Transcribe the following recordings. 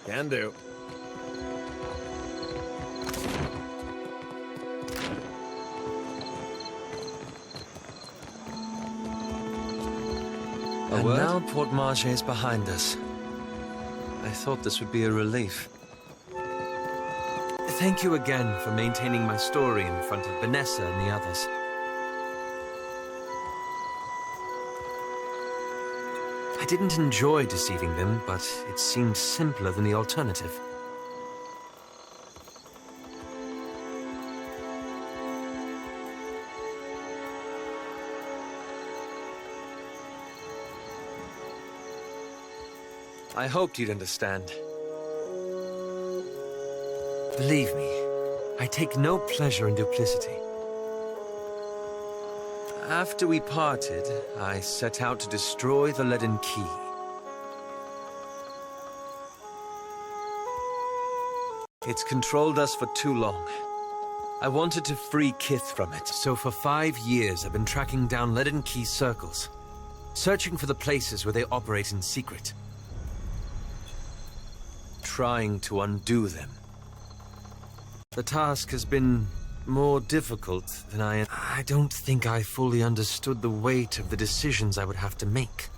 Can do. And now Port Marche is behind us. I thought this would be a relief. Thank you again for maintaining my story in front of Vanessa and the others. I didn't enjoy deceiving them, but it seemed simpler than the alternative. I hoped you'd understand. Believe me, I take no pleasure in duplicity. After we parted, I set out to destroy the leaden key. It's controlled us for too long. I wanted to free Kith from it, so for 5 years I've been tracking down leaden key circles, searching for the places where they operate in secret. Trying to undo them. The task has been more difficult than I don't think I fully understood the weight of the decisions I would have to make,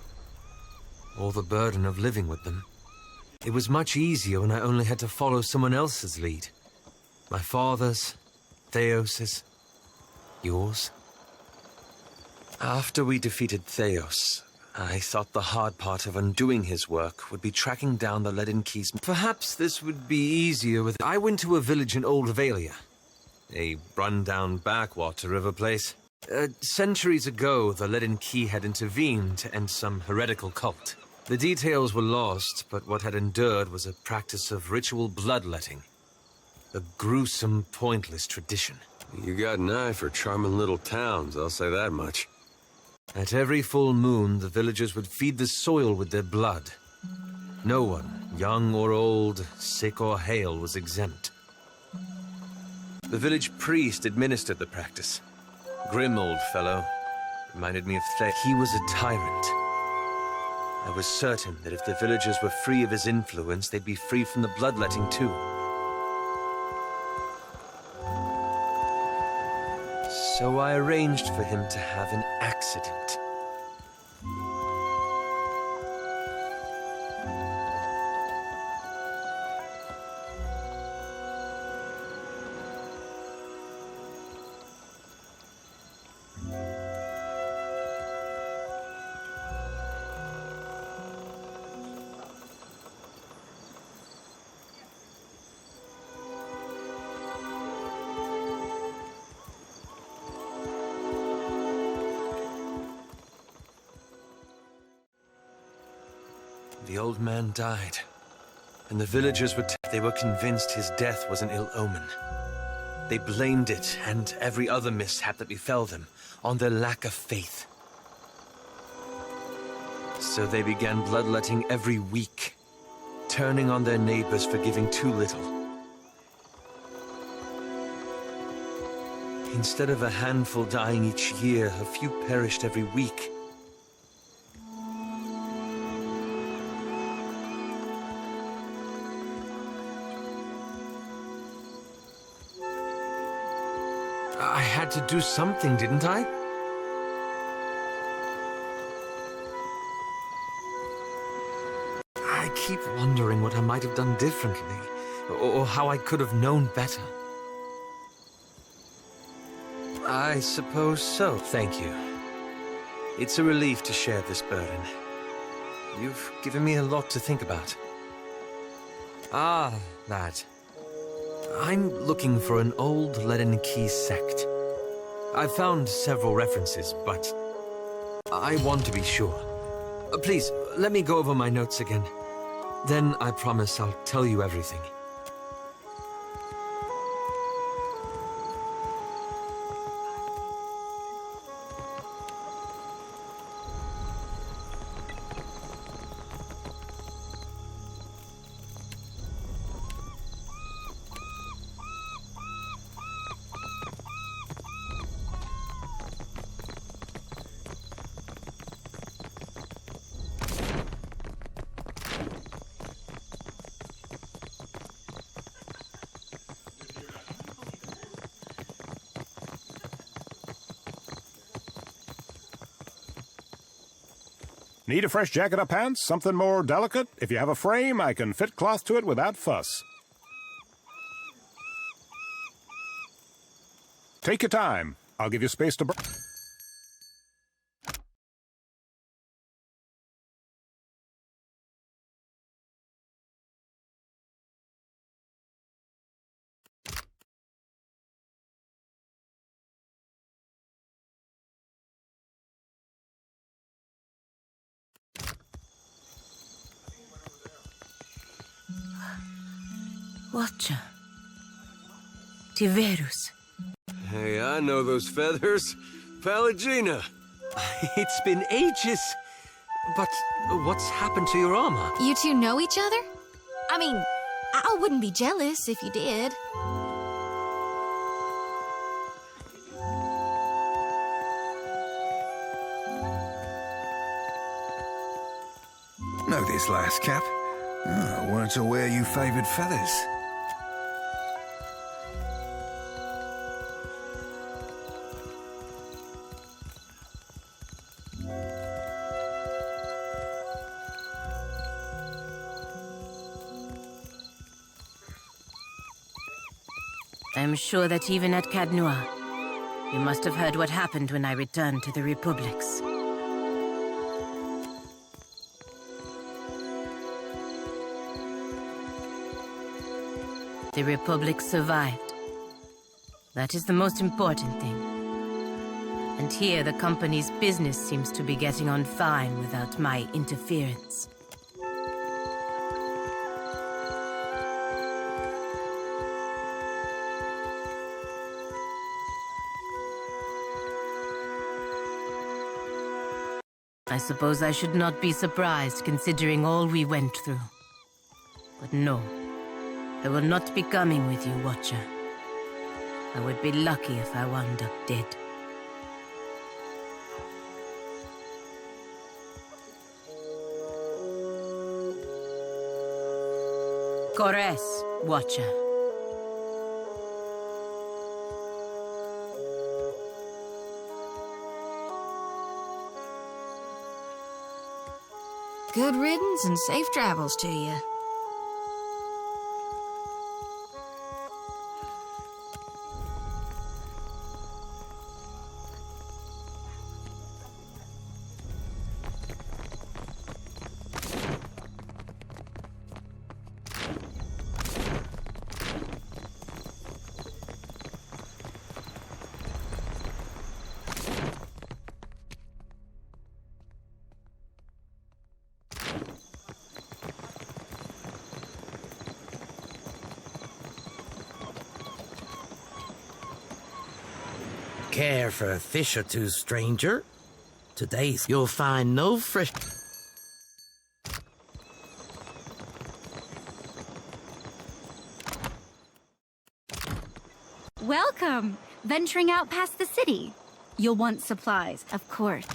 or the burden of living with them. It was much easier when I only had to follow someone else's lead. My father's, Theos's, yours. After we defeated Theos, I thought the hard part of undoing his work would be tracking down the leaden keys. Perhaps this would be easier with... I went to a village in Old Valia, a run-down backwater of a place. Centuries ago, the leaden key had intervened to end some heretical cult. The details were lost, but what had endured was a practice of ritual bloodletting. A gruesome, pointless tradition. You got an eye for charming little towns, I'll say that much. At every full moon, the villagers would feed the soil with their blood. No one, young or old, sick or hale, was exempt. The village priest administered the practice. Grim old fellow. Reminded me of He was a tyrant. I was certain that if the villagers were free of his influence, they'd be free from the bloodletting too. So I arranged for him to have an accident. The old man died, and the villagers they were convinced his death was an ill omen. They blamed it, and every other mishap that befell them, on their lack of faith. So they began bloodletting every week, turning on their neighbors for giving too little. Instead of a handful dying each year, a few perished every week. I had to do something, didn't I? I keep wondering what I might have done differently, or how I could have known better. I suppose so, thank you. It's a relief to share this burden. You've given me a lot to think about. Ah, that. I'm looking for an old leaden key sect. I've found several references, but I want to be sure. Please, let me go over my notes again. Then I promise I'll tell you everything. Need a fresh jacket or pants? Something more delicate? If you have a frame, I can fit cloth to it without fuss. Take your time. I'll give you space to... Watcher. Tiverus. Hey, I know those feathers. Pallegina. It's been ages. But what's happened to your armor? You two know each other? I mean, I wouldn't be jealous if you did. Know this last Cap? Oh, I weren't aware you favoured feathers. I'm sure that even at Cadnoir, you must have heard what happened when I returned to the Republics. The Republic survived. That is the most important thing. And here the company's business seems to be getting on fine without my interference. I suppose I should not be surprised considering all we went through. But no. I will not be coming with you, Watcher. I would be lucky if I wound up dead. Kores, Watcher. Good riddance and safe travels to you. Care for a fish or two, stranger? Today you'll find no fresh... Welcome! Venturing out past the city. You'll want supplies, of course.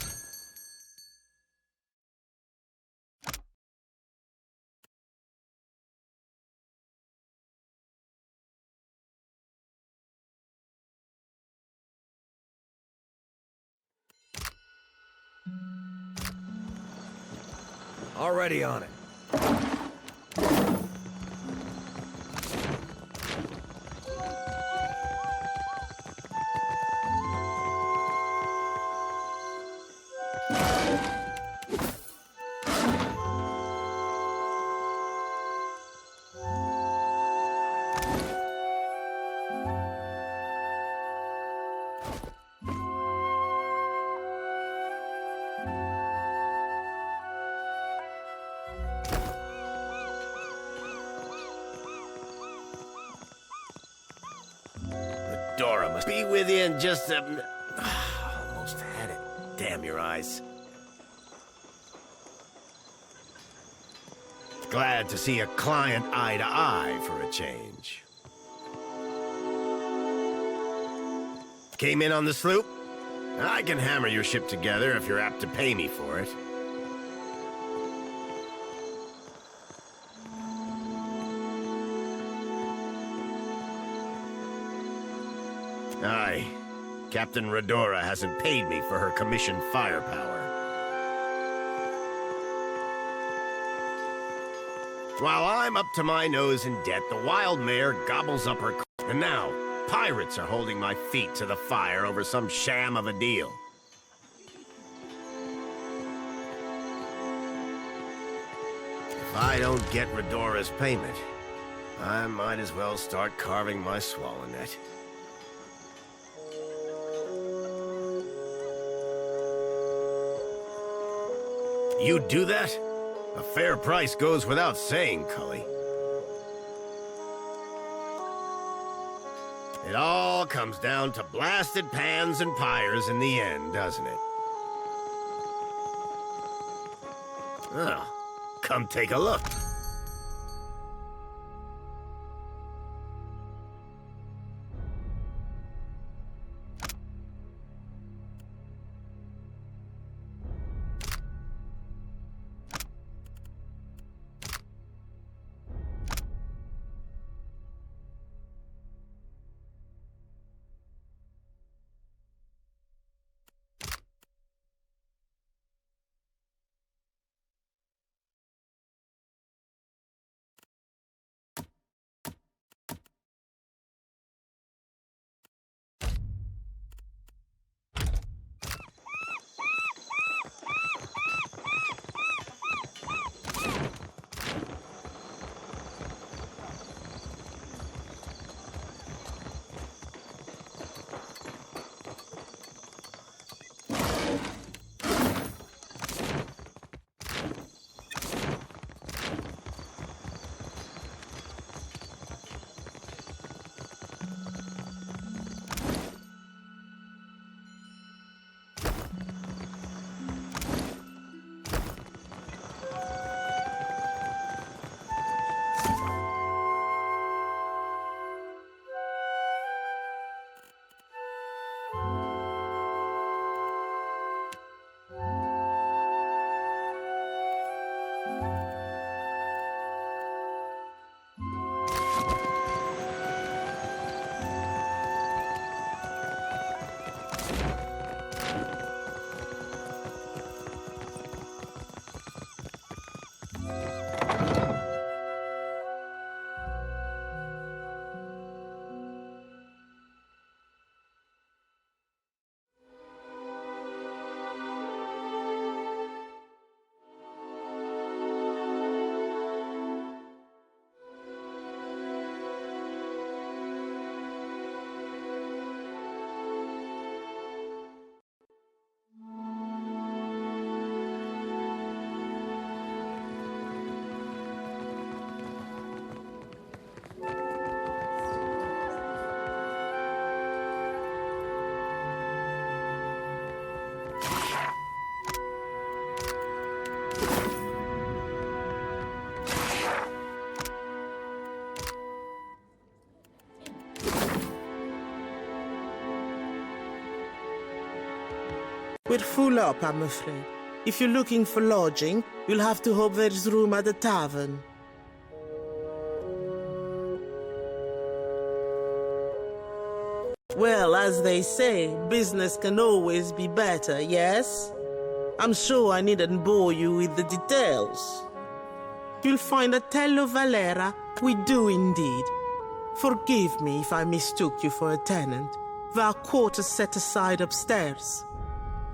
Already on it. Dora must be with you in just a... Almost had it. Damn your eyes. Glad to see a client eye to eye for a change. Came in on the sloop? I can hammer your ship together if you're apt to pay me for it. Aye. Captain Redora hasn't paid me for her commissioned firepower. While I'm up to my nose in debt, the wild mare gobbles up her and now, pirates are holding my feet to the fire over some sham of a deal. If I don't get Redora's payment, I might as well start carving my swallow net. You do that? A fair price goes without saying, Cully. It all comes down to blasted pans and pyres in the end, doesn't it? Oh, come take a look. We're full up, I'm afraid. If you're looking for lodging, you'll have to hope there's room at the tavern. Well, as they say, business can always be better, yes? I'm sure I needn't bore you with the details. You'll find a Tello Valera, we do indeed. Forgive me if I mistook you for a tenant. There are quarters set aside upstairs.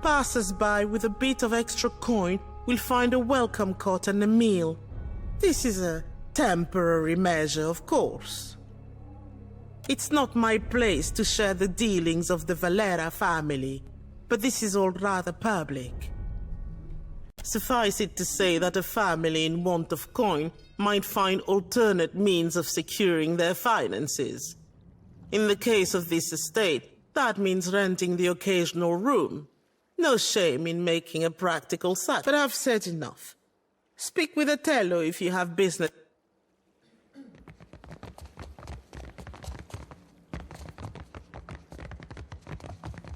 Passers-by with a bit of extra coin will find a welcome cot and a meal. This is a temporary measure, of course. It's not my place to share the dealings of the Valera family, but this is all rather public. Suffice it to say that a family in want of coin might find alternate means of securing their finances. In the case of this estate, that means renting the occasional room. No shame in making a practical such, but I've said enough. Speak with Otello if you have business.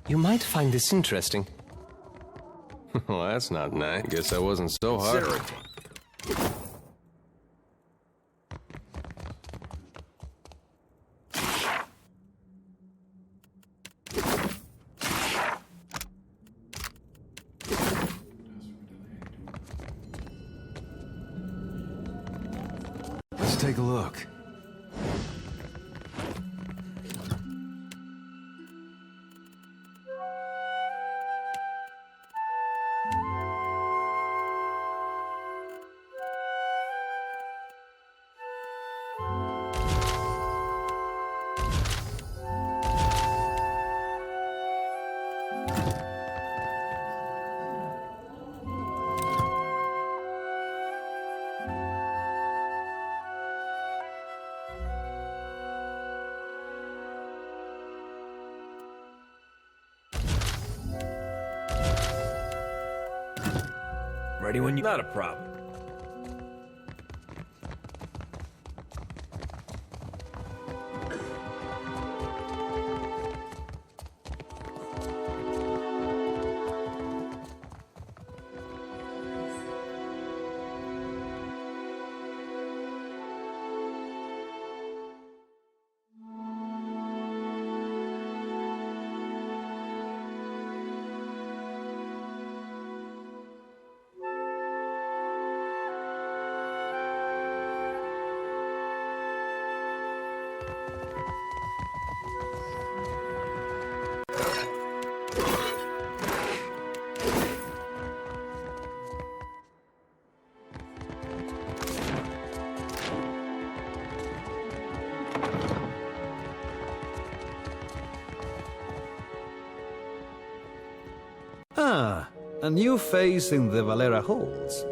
You might find this interesting. Well, that's not nice. Guess I wasn't so hard. take a look. Ready when you're not a problem. Ah, a new face in the Valera halls.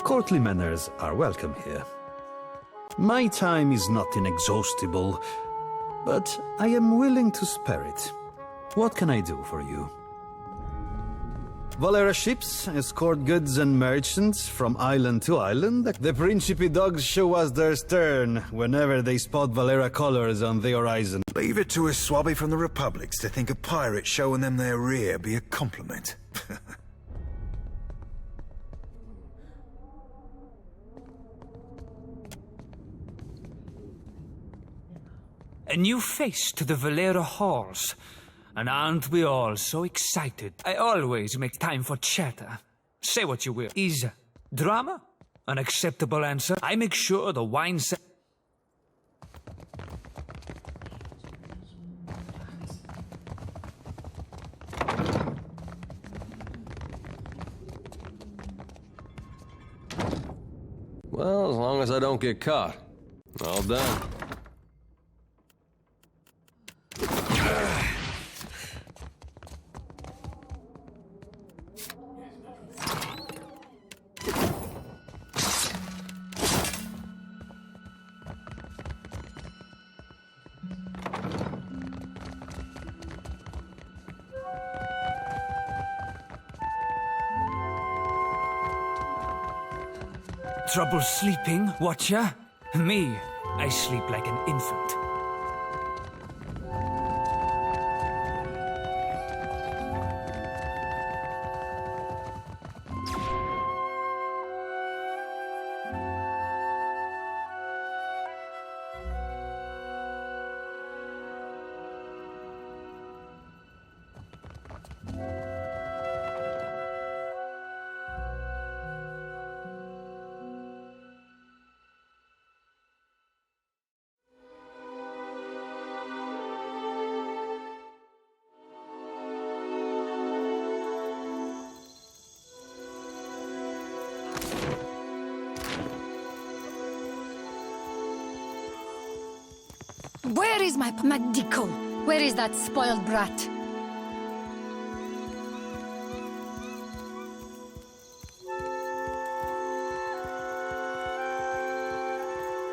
Courtly manners are welcome here. My time is not inexhaustible, but I am willing to spare it. What can I do for you? Valera ships escort goods and merchants from island to island. The Principe dogs show us their stern whenever they spot Valera colors on the horizon. Leave it to a swabby from the Republics to think a pirate showing them their rear be a compliment. A new face to the Valera halls. And aren't we all so excited? I always make time for chatter. Say what you will. Is drama an acceptable answer? I make sure the wine Well, as long as I don't get caught. All done. Trouble sleeping, Watcher? Me, I sleep like an infant. Where is my MacDickel? Where is that spoiled brat?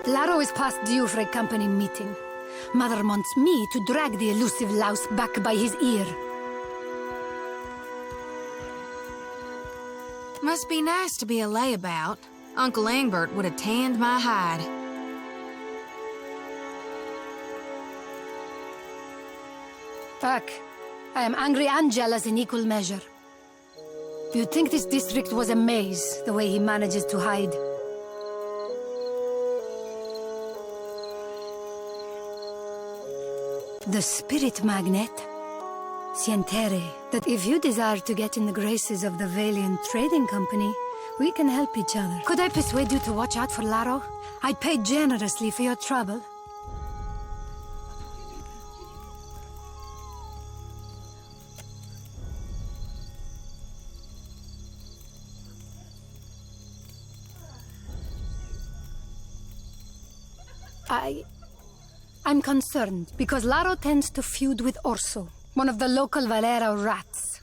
Laro is past due for a company meeting. Mother wants me to drag the elusive louse back by his ear. Must be nice to be a layabout. Uncle Engbert would have tanned my hide. Fuck. I am angry and jealous in equal measure. You'd think this district was a maze, the way he manages to hide. The spirit magnet? Sientere, that if you desire to get in the graces of the Valiant Trading Company, we can help each other. Could I persuade you to watch out for Laro? I'd pay generously for your trouble. I'm concerned because Laro tends to feud with Orso, one of the local Valera rats.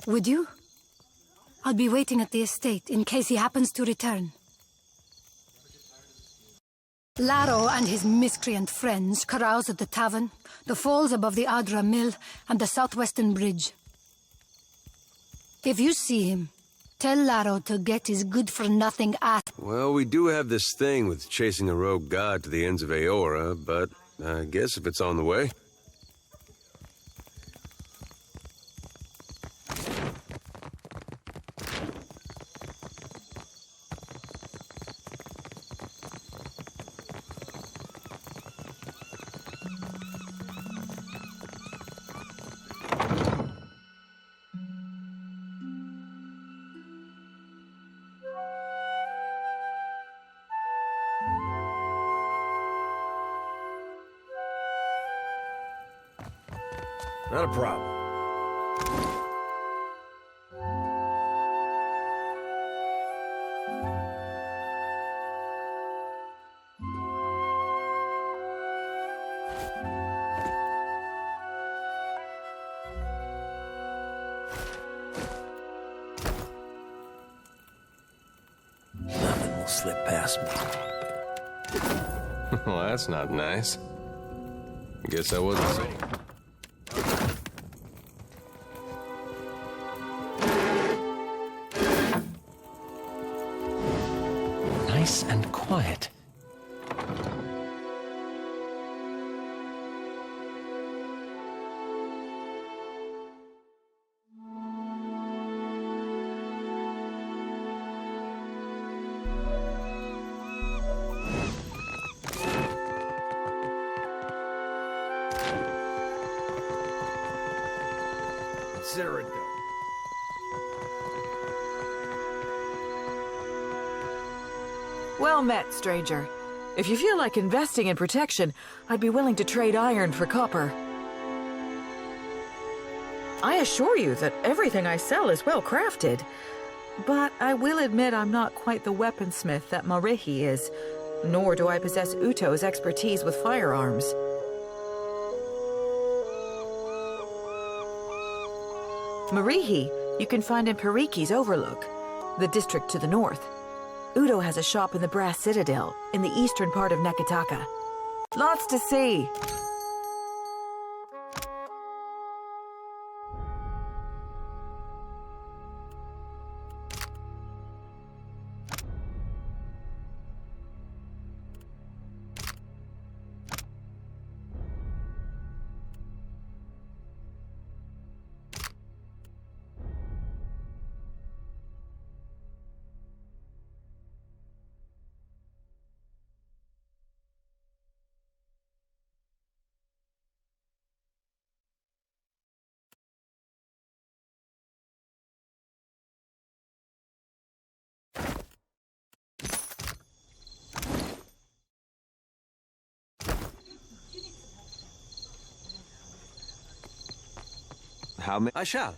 Would you? I'll be waiting at the estate in case he happens to return. Laro and his miscreant friends carouse at the tavern, the falls above the Adra Mill, and the southwestern bridge. If you see him, tell Laro to get his good-for-nothing ass. Well, we do have this thing with chasing a rogue god to the ends of Aora, but I guess if it's on the way... Not a problem. Nothing will slip past me. Well, that's not nice. Guess I wasn't saying... Nice and quiet. Consider it done. Well met, stranger. If you feel like investing in protection, I'd be willing to trade iron for copper. I assure you that everything I sell is well crafted. But I will admit I'm not quite the weaponsmith that Marihi is, nor do I possess Uto's expertise with firearms. Marihi you can find in Pariki's Overlook, the district to the north. Udo has a shop in the Brass Citadel, in the eastern part of Neketaka. Lots to see. How many? I shall.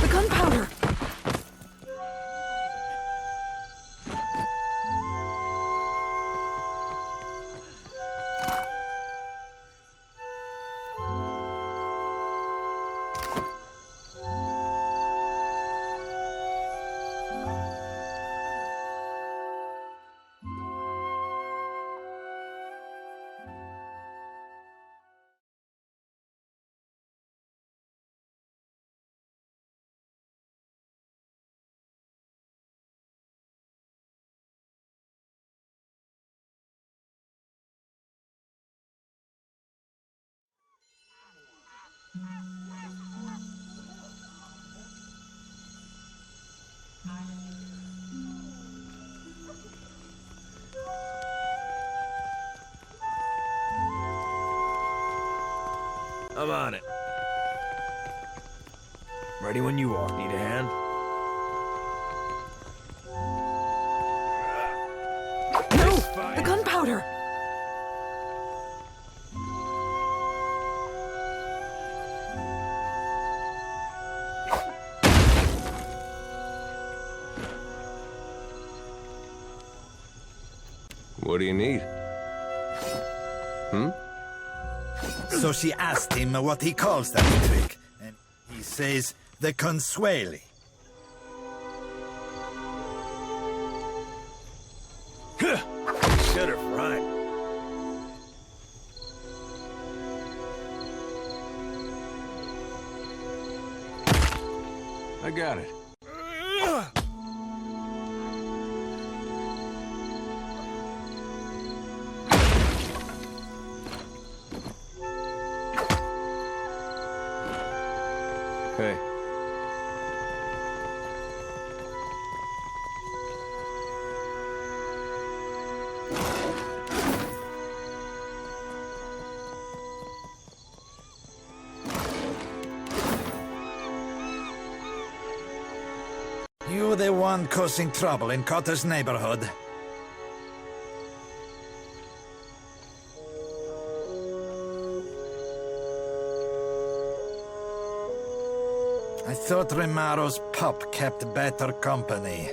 The gunpowder! I'm on it. Ready when you are. Need a hand? No! The gunpowder! What do you need? Hmm? So she asked him what he calls that trick, and he says the consuele. Should have right. I got it. Hey. You the one causing trouble in Cotter's neighborhood. I thought Rimaro's pup kept better company.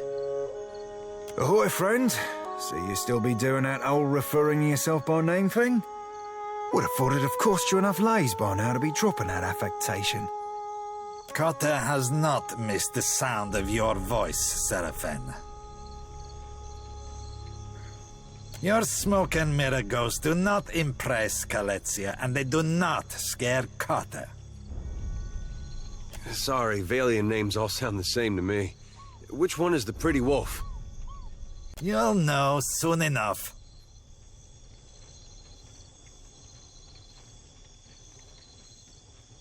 Ahoy, friend. So you still be doing that old referring to yourself by name thing? Would have thought it'd have cost you enough lays by now to be dropping that affectation. Cotter has not missed the sound of your voice, Seraphin. Your smoke and mirror ghosts do not impress Królewska, and they do not scare Cotter. Sorry, Valian names all sound the same to me. Which one is the pretty wolf? You'll know soon enough.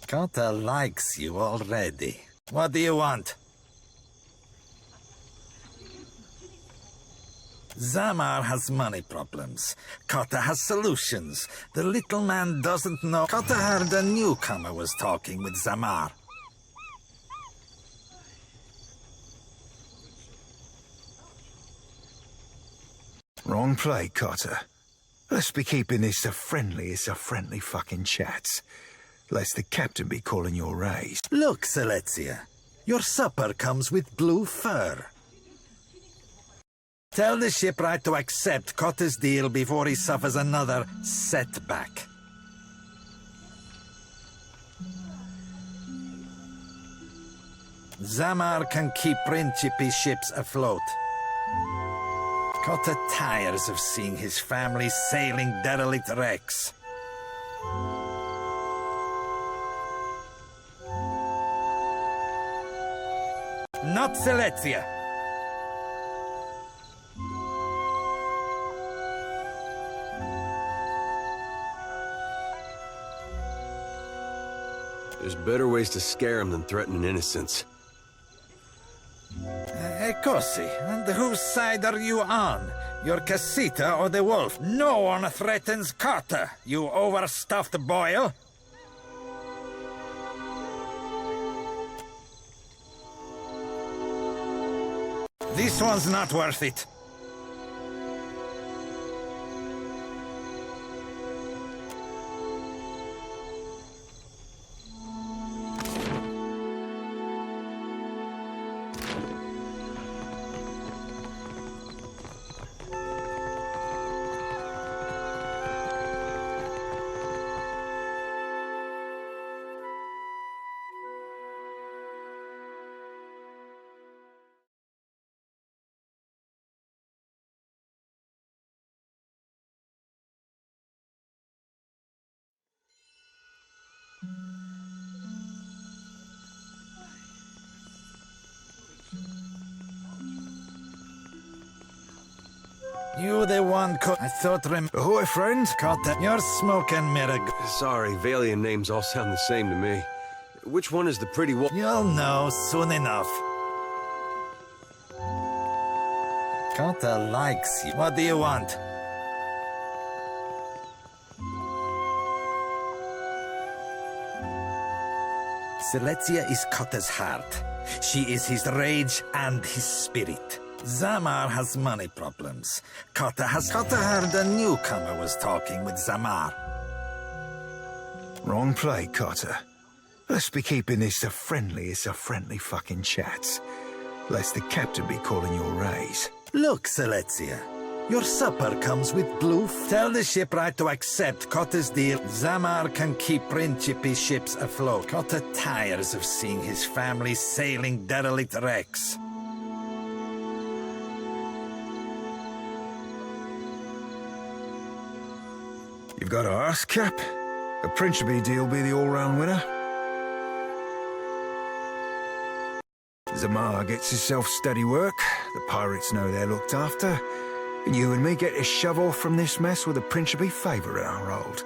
Cotter likes you already. What do you want? Zamar has money problems. Cotter has solutions. The little man doesn't know. Cotter heard a newcomer was talking with Zamar. Wrong play, Cotter. Let's be keeping this as friendly fucking chats. Lest the captain be calling your raise. Look, Królewska, your supper comes with blue fur. Tell the shipwright to accept Cotter's deal before he suffers another setback. Zamar can keep Principe's ships afloat. Cotter tires of seeing his family sailing derelict wrecks. Not Królewska. There's better ways to scare him than threatening innocence. Cosi, and whose side are you on? Your Casita or the wolf? No one threatens Cotter, you overstuffed boil. This one's not worth it. You the one I thought Ahoy, friend. Cotter, your smoke and mirror. Sorry, Valian names all sound the same to me. Which one is the pretty wolf? You'll know soon enough. Cotter likes you. What do you want? Silesia is Kota's heart. She is his rage and his spirit. Zamar has money problems. Kota heard a newcomer was talking with Zamar. Wrong play, Cotter. Let's be keeping this the friendliest of friendly fucking chats. Lest the captain be calling your raise. Look, Silesia. Your supper comes with bloof. Tell the shipwright to accept Kota's deal. Zamar can keep Principe ships afloat. Kota tires of seeing his family sailing derelict wrecks. You've got to ask, Cap. A Principe deal be the all-round winner? Zamar gets himself steady work, the pirates know they're looked after, and you and me get to shove off from this mess with a Principe favour in our hold.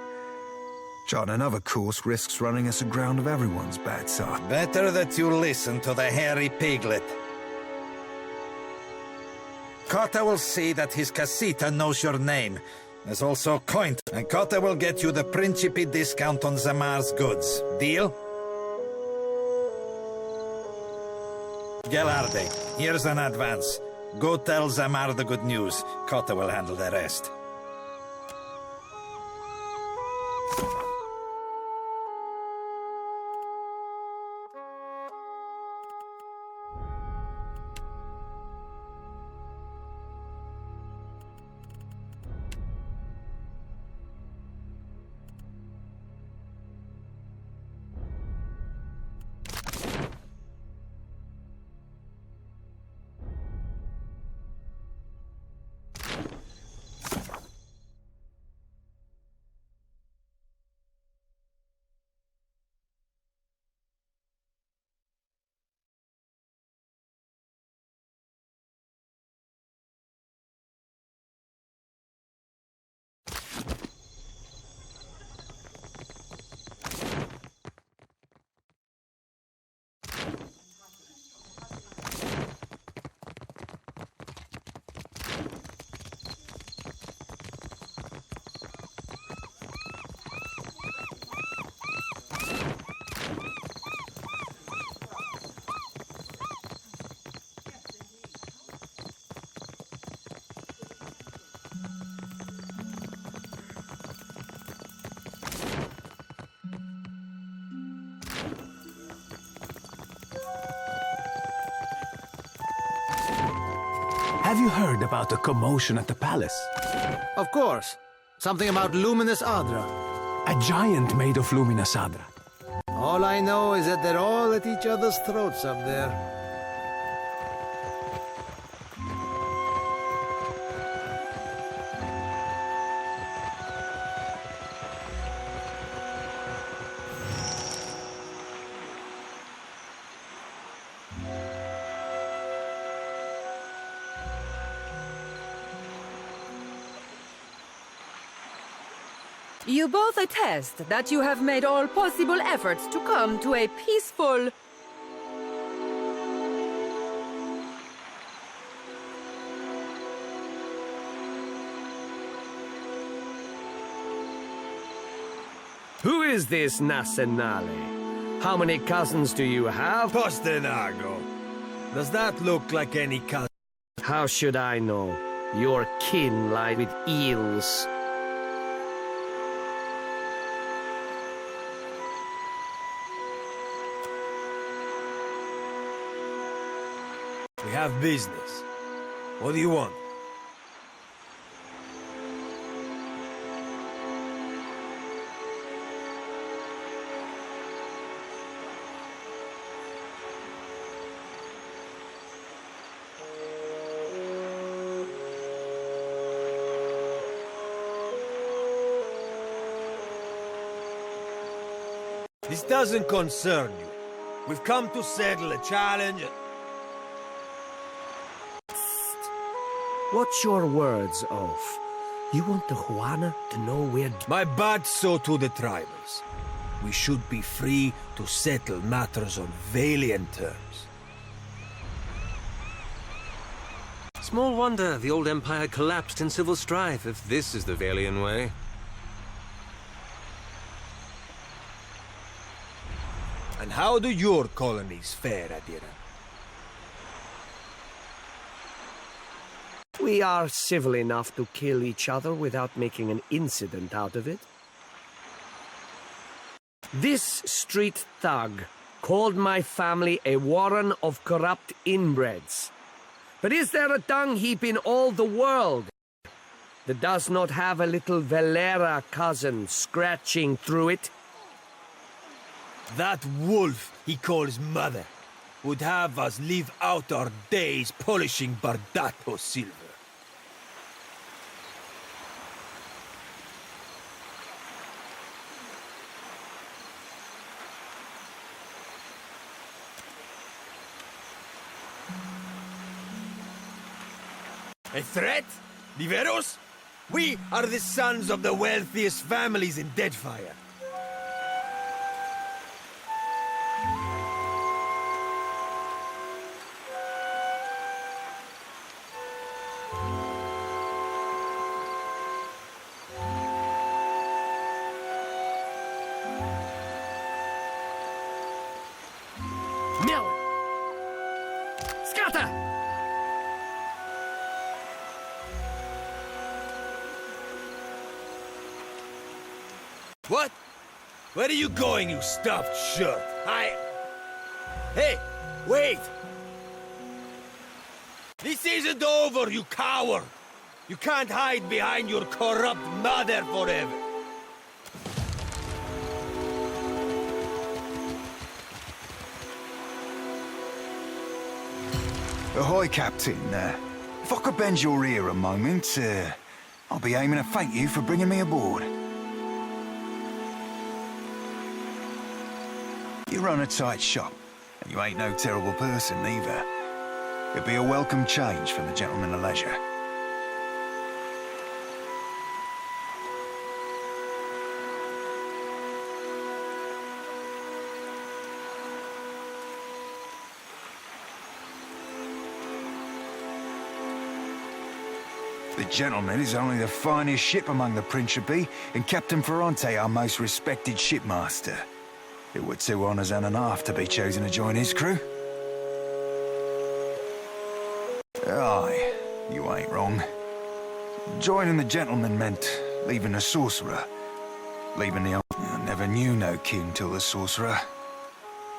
Charting another course risks running us aground of everyone's bad side. Better that you listen to the hairy piglet. Kota will see that his casita knows your name. There's also coin, and Kota will get you the Principe discount on Zamar's goods. Deal? Gelarde, here's an advance. Go tell Zamar the good news. Kota will handle the rest. Have you heard about the commotion at the palace? Of course. Something about Luminous Adra. A giant made of Luminous Adra. All I know is that they're all at each other's throats up there. You both attest that you have made all possible efforts to come to a peaceful... Who is this Nasenale? How many cousins do you have? Postenago. Does that look like any cousin? How should I know? Your kin lie with eels. We have business. What do you want? This doesn't concern you. We've come to settle a challenge. What's your words of? You want the Juana to know we're... My bad so to the tribals. We should be free to settle matters on Valiant terms. Small wonder the old empire collapsed in civil strife if this is the Valiant way. And how do your colonies fare, Adira? We are civil enough to kill each other without making an incident out of it. This street thug called my family a warren of corrupt inbreds. But is there a dung heap in all the world that does not have a little Valera cousin scratching through it? That wolf he calls mother would have us live out our days polishing Bardato silver. A threat? Liberos? We are the sons of the wealthiest families in Deadfire. Miller! Scatter! What? Where are you going, you stuffed shirt? Hey, wait! This isn't over, you coward! You can't hide behind your corrupt mother forever! Ahoy, Captain. If I could bend your ear a moment, I'll be aiming to thank you for bringing me aboard. You run a tight shop, and you ain't no terrible person either. It'd be a welcome change from the gentleman of leisure. The gentleman is only the finest ship among the Principi, and Captain Ferrante our most respected shipmaster. It were 2 honours and a half to be chosen to join his crew. Aye, you ain't wrong. Joining the gentleman meant leaving the sorcerer. Leaving the I never knew no kin till the sorcerer.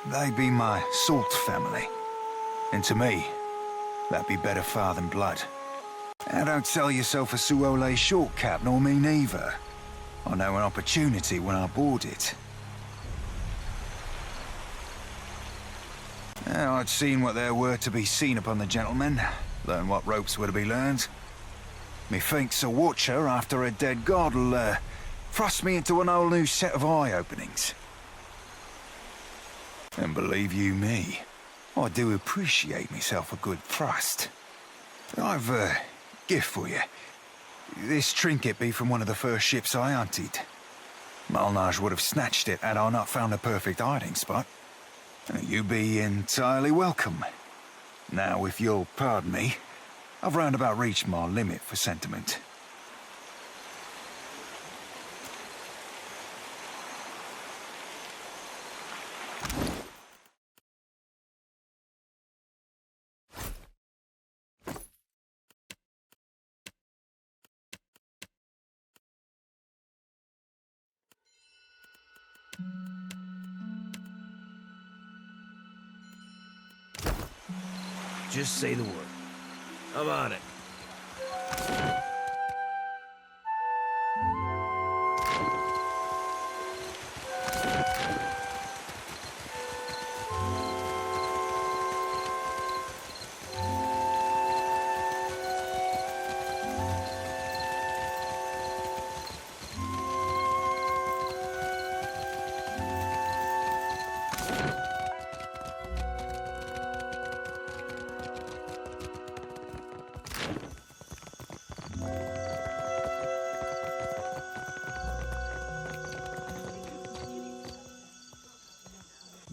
They be my salt family. And to me, that'd be better far than blood. Now don't sell yourself a Suole short cap, nor me neither. I know an opportunity when I board it. Now, I'd seen what there were to be seen upon the gentleman, learn what ropes were to be learned. Methinks a watcher after a dead god'll thrust me into an whole new set of eye-openings. And believe you me, I do appreciate myself a good thrust. I've a gift for you. This trinket be from one of the first ships I hunted. Malnage would have snatched it had I not found a perfect hiding spot. You be entirely welcome. Now, if you'll pardon me, I've round about reached my limit for sentiment. Just say the word. I'm on it.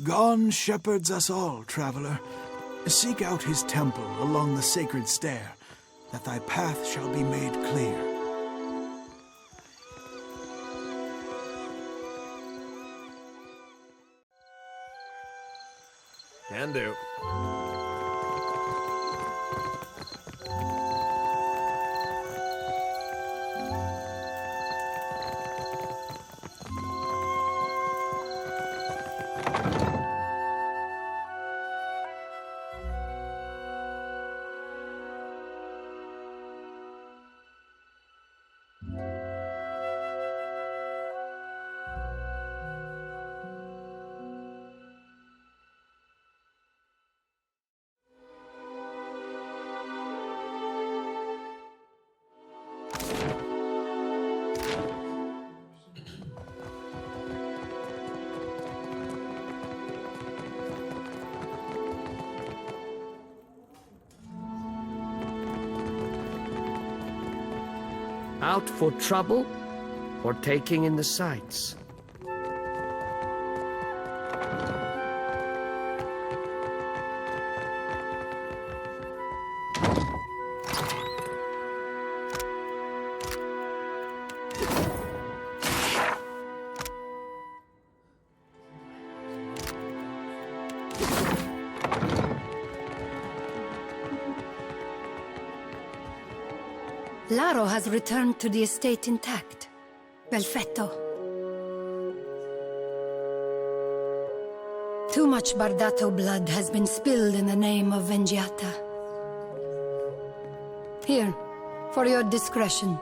Gon shepherds us all, traveler. Seek out his temple along the sacred stair, that thy path shall be made clear. can do. Out for trouble or taking in the sights? Laro has returned to the estate intact. Perfetto. Too much Bardato blood has been spilled in the name of Vengiata. Here, for your discretion.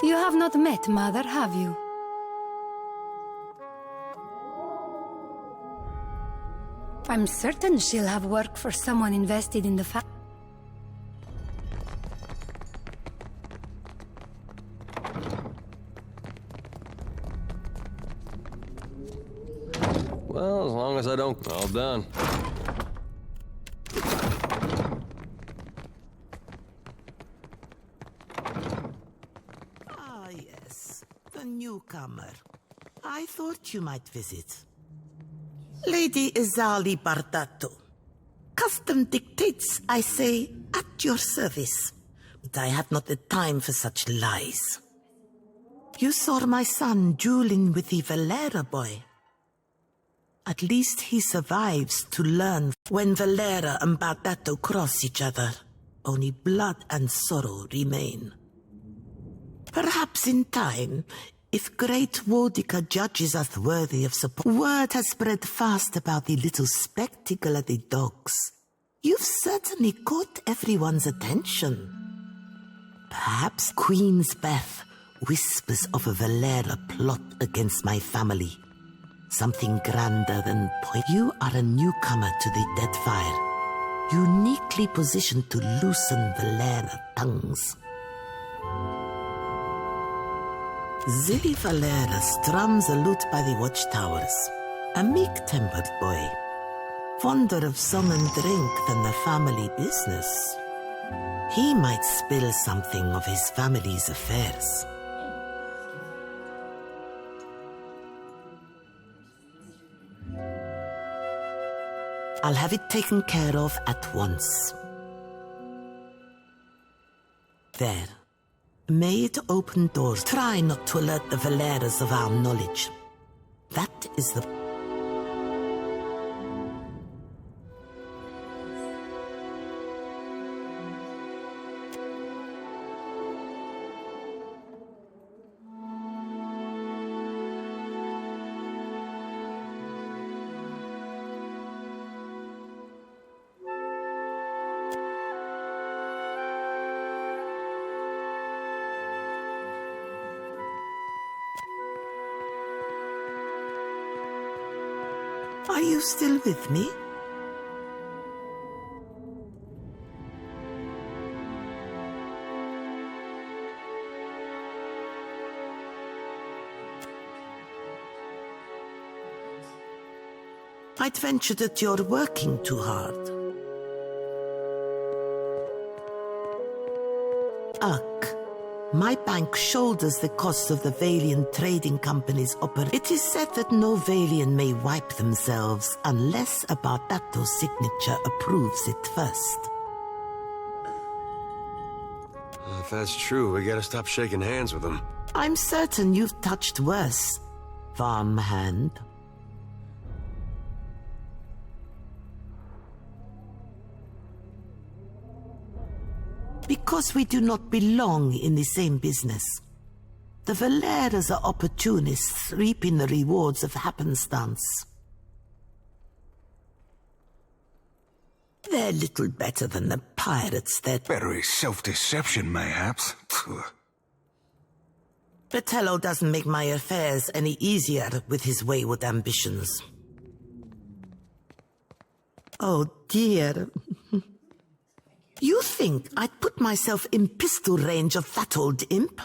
You have not met Mother, have you? I'm certain she'll have work for someone invested in the Well, as long as I don't... All done. Ah, yes. The newcomer. I thought you might visit. Lady Izali Bardato. Custom dictates, I say, at your service. But I have not the time for such lies. You saw my son dueling with the Valera boy. At least he survives to learn. When Valera and Bardato cross each other, only blood and sorrow remain. Perhaps in time, if great Wodica judges us worthy of support, word has spread fast about the little spectacle at the docks. You've certainly caught everyone's attention. Perhaps Queen's Beth whispers of a Valera plot against my family. Something grander than point. You are a newcomer to the Deadfire, uniquely positioned to loosen Valera tongues. Zilli Valera strums a lute by the watchtowers, a meek-tempered boy, fonder of song and drink than the family business. He might spill something of his family's affairs. I'll have it taken care of at once. There. May it open doors. Try not to alert the Valeras of our knowledge. That is the... Are you still with me? I'd venture that you're working too hard. Ugh. My bank shoulders the cost of the Valian trading company's operation. It is said that no Valian may wipe themselves unless a Bardato signature approves it first. If that's true, we gotta stop shaking hands with them. I'm certain you've touched worse, farmhand. Because we do not belong in the same business. The Valeras are opportunists reaping the rewards of happenstance. They're little better than the pirates that... Better is self-deception, mayhaps. Bertello doesn't make my affairs any easier with his wayward ambitions. Oh, dear. You think I'd put myself in pistol range of that old imp?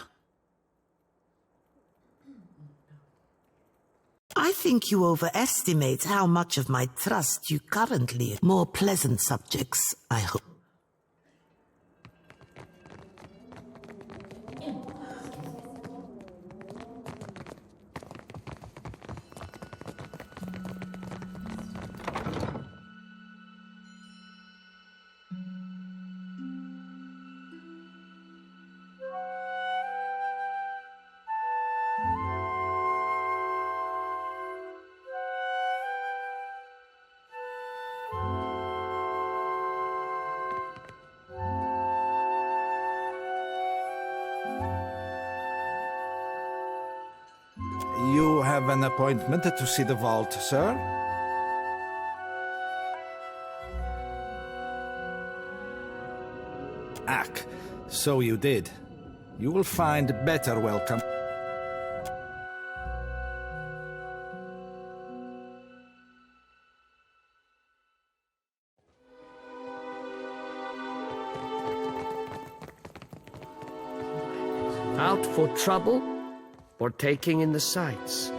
I think you overestimate how much of my trust you currently... More pleasant subjects, I hope. You have an appointment to see the vault, sir? Ack, so you did. You will find better welcome. Out for trouble or taking in the sights?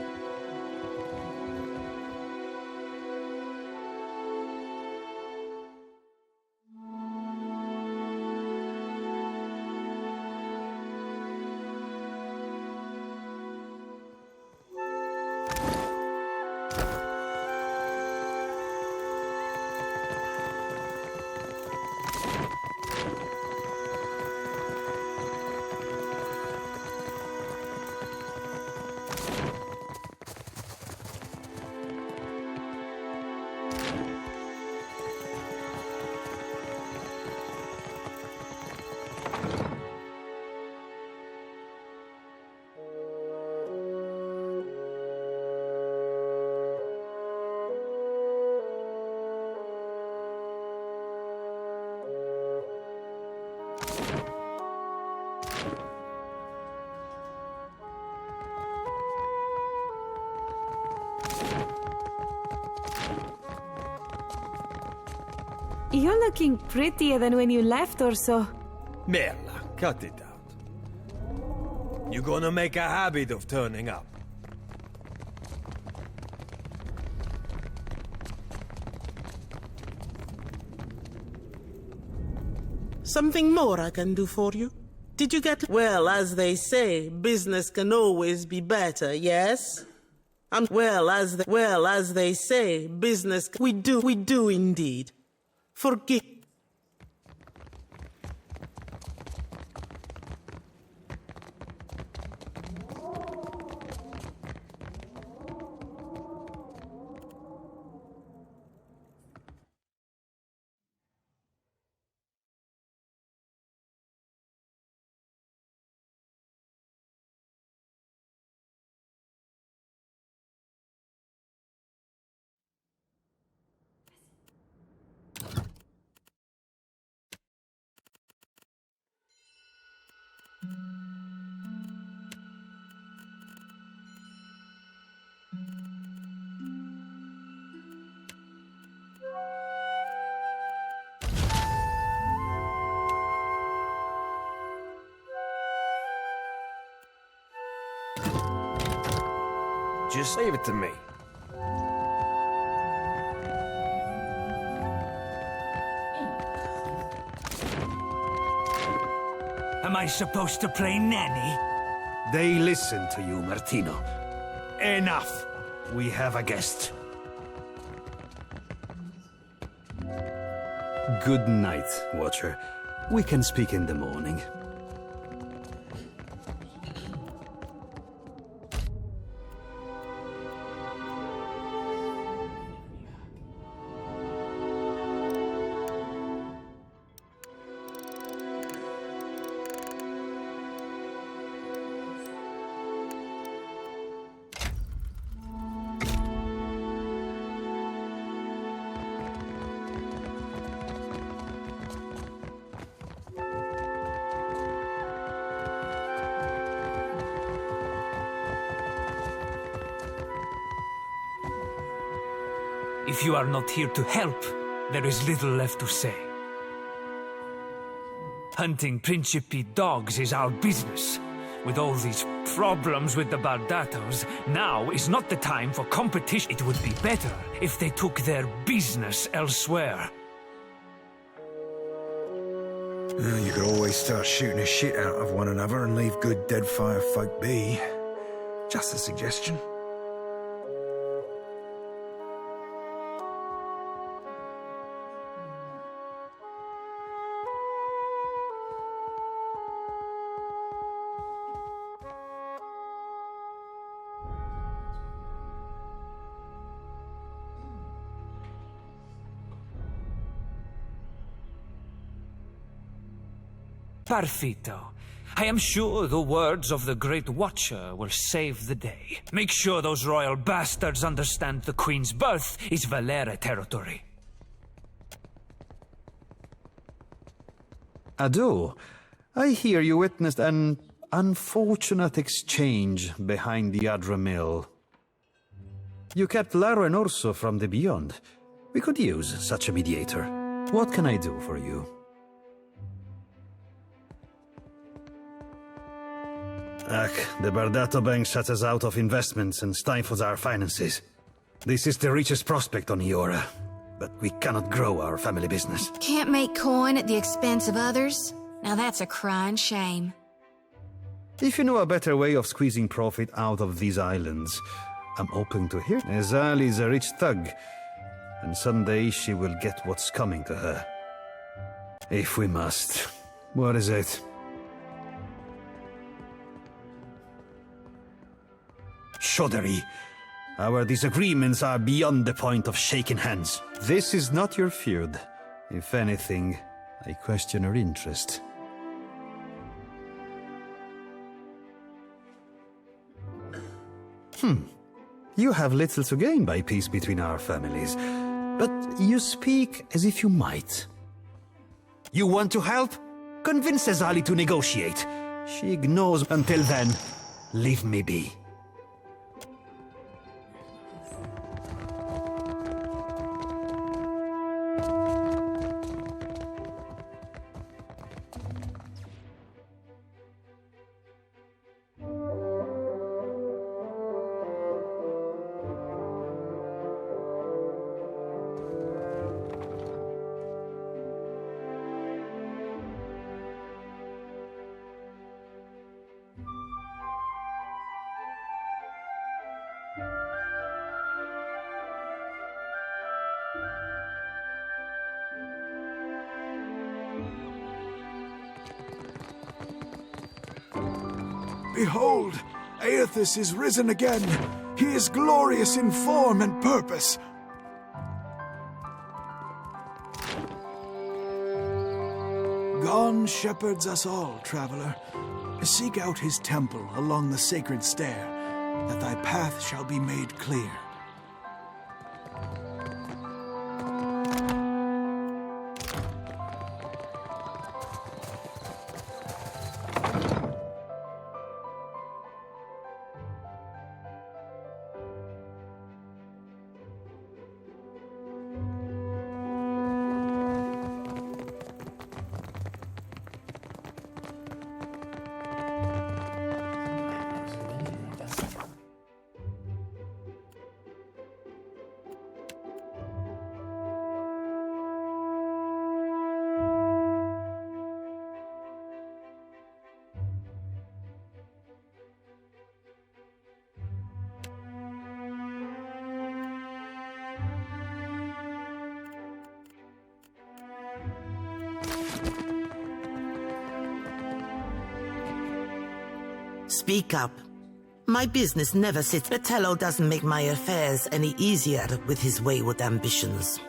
You're looking prettier than when you left, or so. Merla, cut it out. You gonna make a habit of turning up. Something more I can do for you? Did you get... Well, as they say, business can always be better, yes? Well, as they say, business... We do indeed. Forgive... Just leave it to me. Am I supposed to play nanny? They listen to you, Martino. Enough! We have a guest. Good night, Watcher. We can speak in the morning. If you are not here to help, there is little left to say. Hunting Principe dogs is our business. With all these problems with the Bardatos, now is not the time for competition. It would be better if they took their business elsewhere. You could always start shooting the shit out of one another and leave good Deadfire folk be. Just a suggestion. Perfito. I am sure the words of the Great Watcher will save the day. Make sure those royal bastards understand the Queen's birth is Valera territory. Ado, I hear you witnessed an unfortunate exchange behind the Adra Mill. You kept Laro and Orso from the Beyond. We could use such a mediator. What can I do for you? The Bardato Bank shuts us out of investments and stifles our finances. This is the richest prospect on Iora, but we cannot grow our family business. Can't make coin at the expense of others? Now that's a crying shame. If you know a better way of squeezing profit out of these islands, I'm open to hear. Azali is a rich thug, and someday she will get what's coming to her. If we must. What is it? Shoddery. Our disagreements are beyond the point of shaking hands. This is not your feud. If anything, I question her interest. You have little to gain by peace between our families, but you speak as if you might. You want to help? Convince Azali to negotiate. She ignores until then. Leave me be. Behold, Aethys is risen again. He is glorious in form and purpose. Gon shepherds us all, traveler. Seek out his temple along the sacred stair, that thy path shall be made clear. Speak up. My business never sits. Fratello doesn't make my affairs any easier with his wayward ambitions.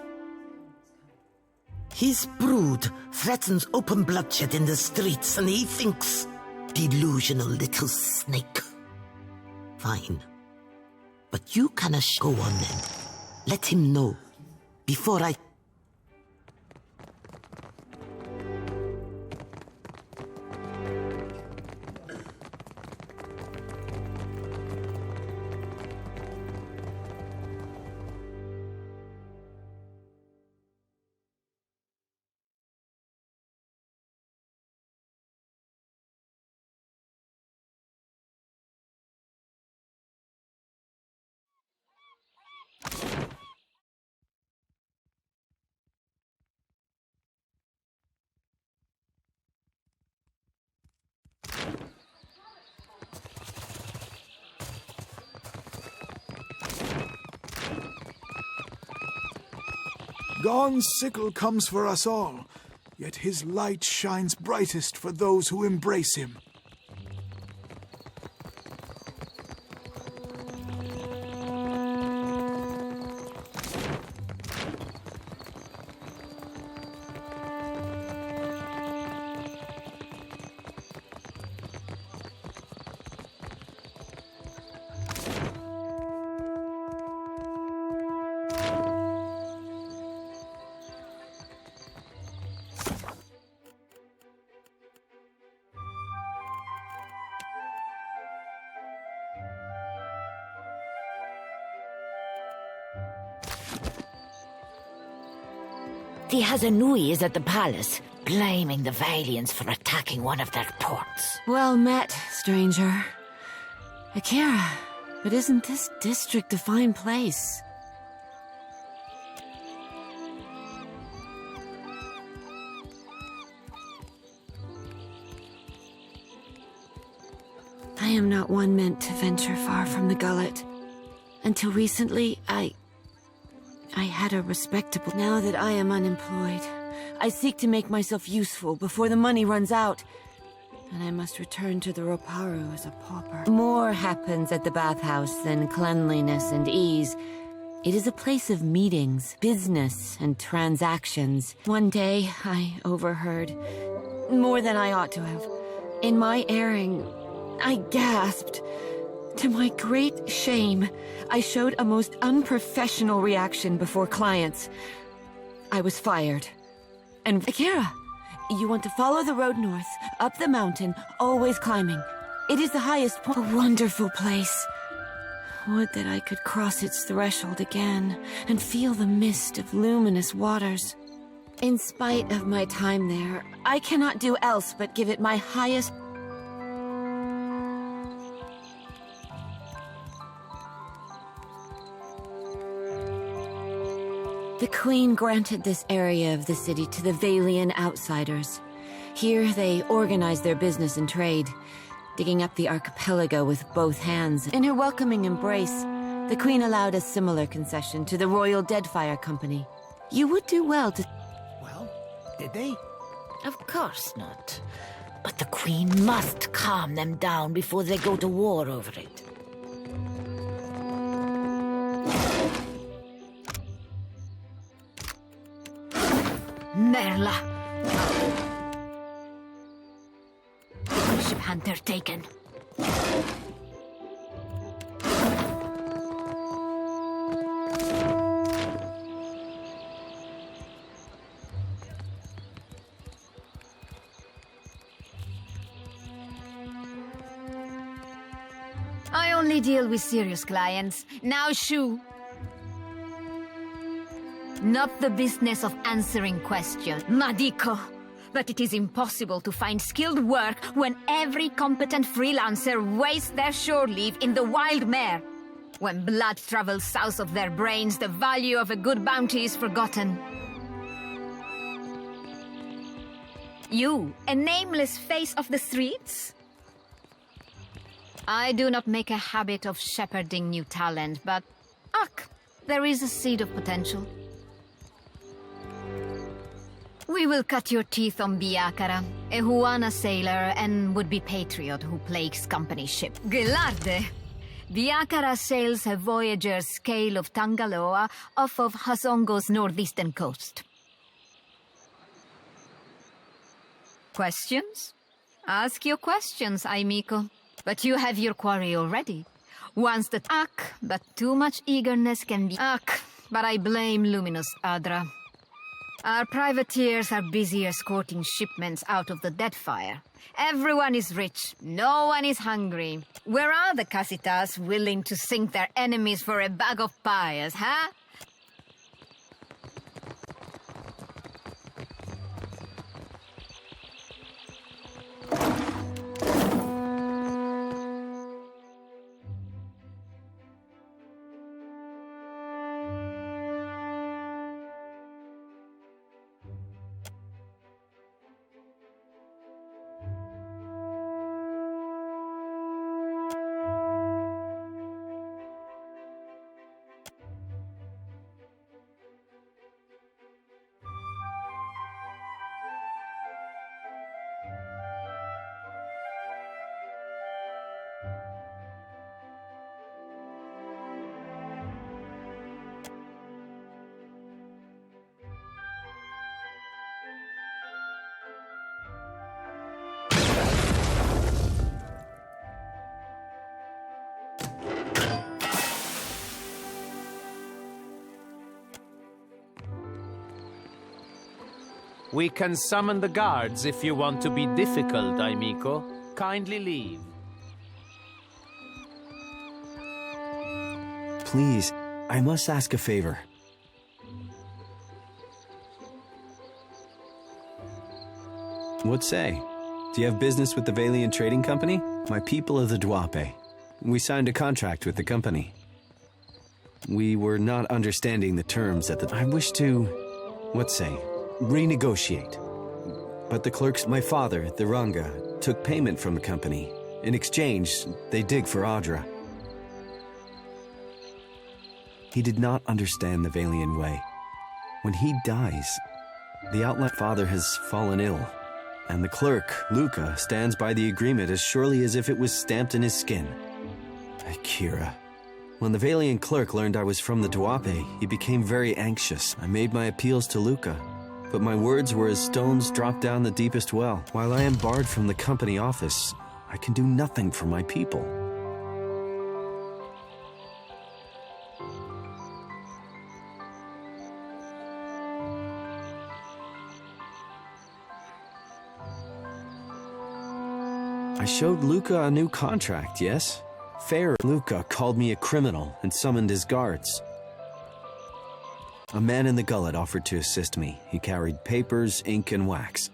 His brood threatens open bloodshed in the streets, and he thinks... delusional little snake. Fine. But you can go on then. Let him know. Before I... Dawn's sickle comes for us all, yet his light shines brightest for those who embrace him. The Hazanui is at the palace, blaming the Valiants for attacking one of their ports. Well met, stranger. Akira, but isn't this district a fine place? I am not one meant to venture far from the gullet. Until recently, I had a respectable... Now that I am unemployed, I seek to make myself useful before the money runs out. And I must return to the Roparu as a pauper. More happens at the bathhouse than cleanliness and ease. It is a place of meetings, business, and transactions. One day, I overheard more than I ought to have. In my erring, I gasped. To my great shame, I showed a most unprofessional reaction before clients. I was fired. And Akira, you want to follow the road north, up the mountain, always climbing. It is the highest point. A wonderful place. Would that I could cross its threshold again and feel the mist of luminous waters. In spite of my time there, I cannot do else but give it my highest... The Queen granted this area of the city to the Valian outsiders. Here they organized their business and trade, digging up the archipelago with both hands. In her welcoming embrace, the Queen allowed a similar concession to the Royal Deadfire Company. You would do well to... Well, did they? Of course not. But the Queen must calm them down before they go to war over it. Merla! Ship hunter taken. I only deal with serious clients. Now, Shu. Not the business of answering questions, Madiko. But it is impossible to find skilled work when every competent freelancer wastes their shore leave in the wild mare. When blood travels south of their brains, the value of a good bounty is forgotten. You, a nameless face of the streets? I do not make a habit of shepherding new talent, but... there is a seed of potential. We will cut your teeth on Biakara, a Huana sailor and would-be patriot who plagues company ship. Gelarde! Biakara sails a voyager's scale of Tangaloa off of Hasongo's northeastern coast. Questions? Ask your questions, Aimiko. But you have your quarry already. Once the but too much eagerness can be but I blame Luminous Adra. Our privateers are busy escorting shipments out of the Deadfire. Everyone is rich, no one is hungry. Where are the Casitas willing to sink their enemies for a bag of pies, huh? We can summon the guards if you want to be difficult, amico. Kindly leave. Please, I must ask a favor. What say? Do you have business with the Valiant Trading Company? My people are the Duape. We signed a contract with the company. We were not understanding the terms at the time. I wish to, what say, renegotiate. But the clerks, my father, the Ranga, took payment from the company. In exchange, they dig for Audra. He did not understand the Valiant way. When he dies, the outlaw father has fallen ill, and the clerk, Luca, stands by the agreement as surely as if it was stamped in his skin. Akira. When the Valiant clerk learned I was from the Duape, he became very anxious. I made my appeals to Luca, but my words were as stones dropped down the deepest well. While I am barred from the company office, I can do nothing for my people. I showed Luca a new contract, yes? Fair. Luca called me a criminal and summoned his guards. A man in the gullet offered to assist me. He carried papers, ink, and wax.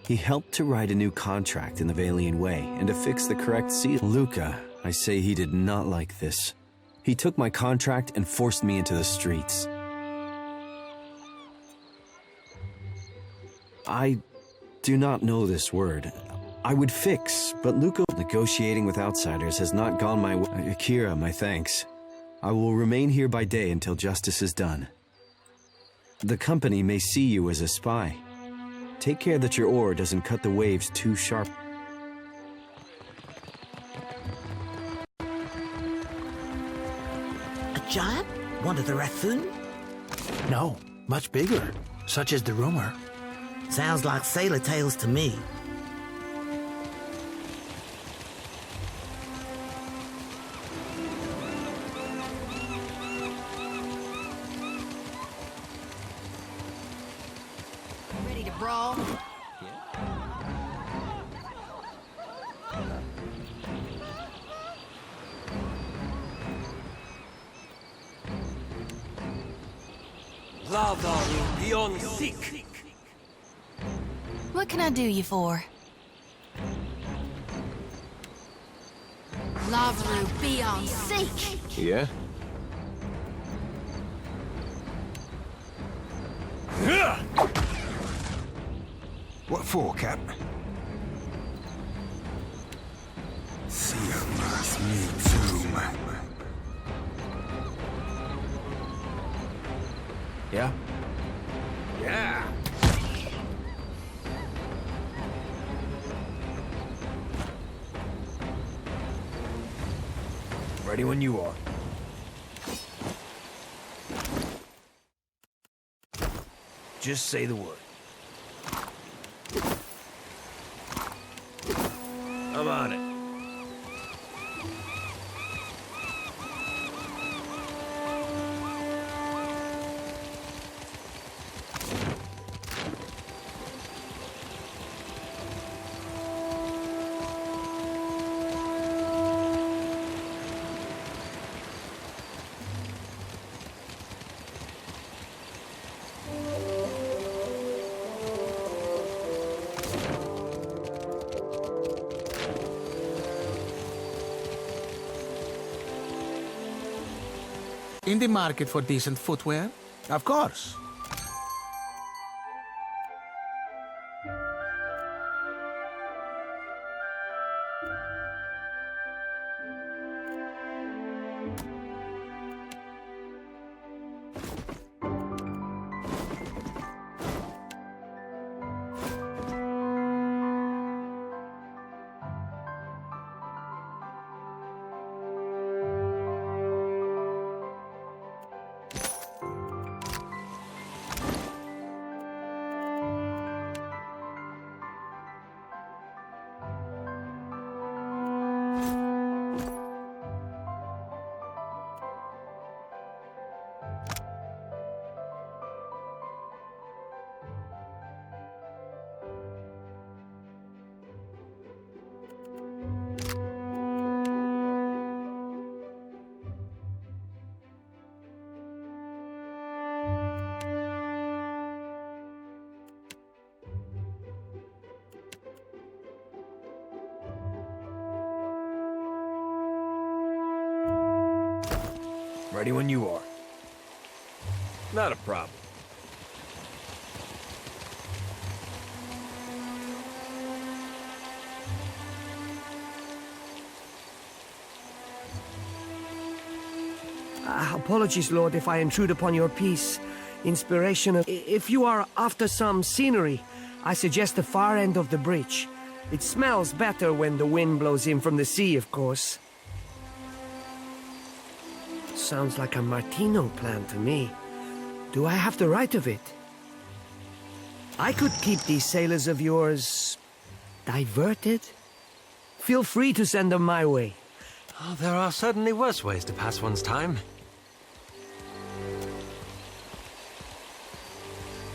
He helped to write a new contract in the Valiant way and to fix the correct seal. Luca, I say he did not like this. He took my contract and forced me into the streets. I do not know this word. I would fix, but Luca negotiating with outsiders has not gone my way. Akira, my thanks. I will remain here by day until justice is done. The company may see you as a spy. Take care that your oar doesn't cut the waves too sharp. A giant? One of the raccoon? No, much bigger. Such is the rumor. Sounds like sailor tales to me. Ready to brawl? Lava beyond sick. What can I do you for? Lavru beyond seek! Yeah? What for, Cap? Theomas Mutum. Yeah? Yeah. Ready when you are. Just say the word. I'm on it. In the market for decent footwear? Of course. Ready when you are. Not a problem. Apologies, Lord, if I intrude upon your peace. Inspiration. If you are after some scenery, I suggest the far end of the bridge. It smells better when the wind blows in from the sea, of course. Sounds like a Martino plan to me. Do I have the right of it? I could keep these sailors of yours diverted. Feel free to send them my way. Oh, there are certainly worse ways to pass one's time.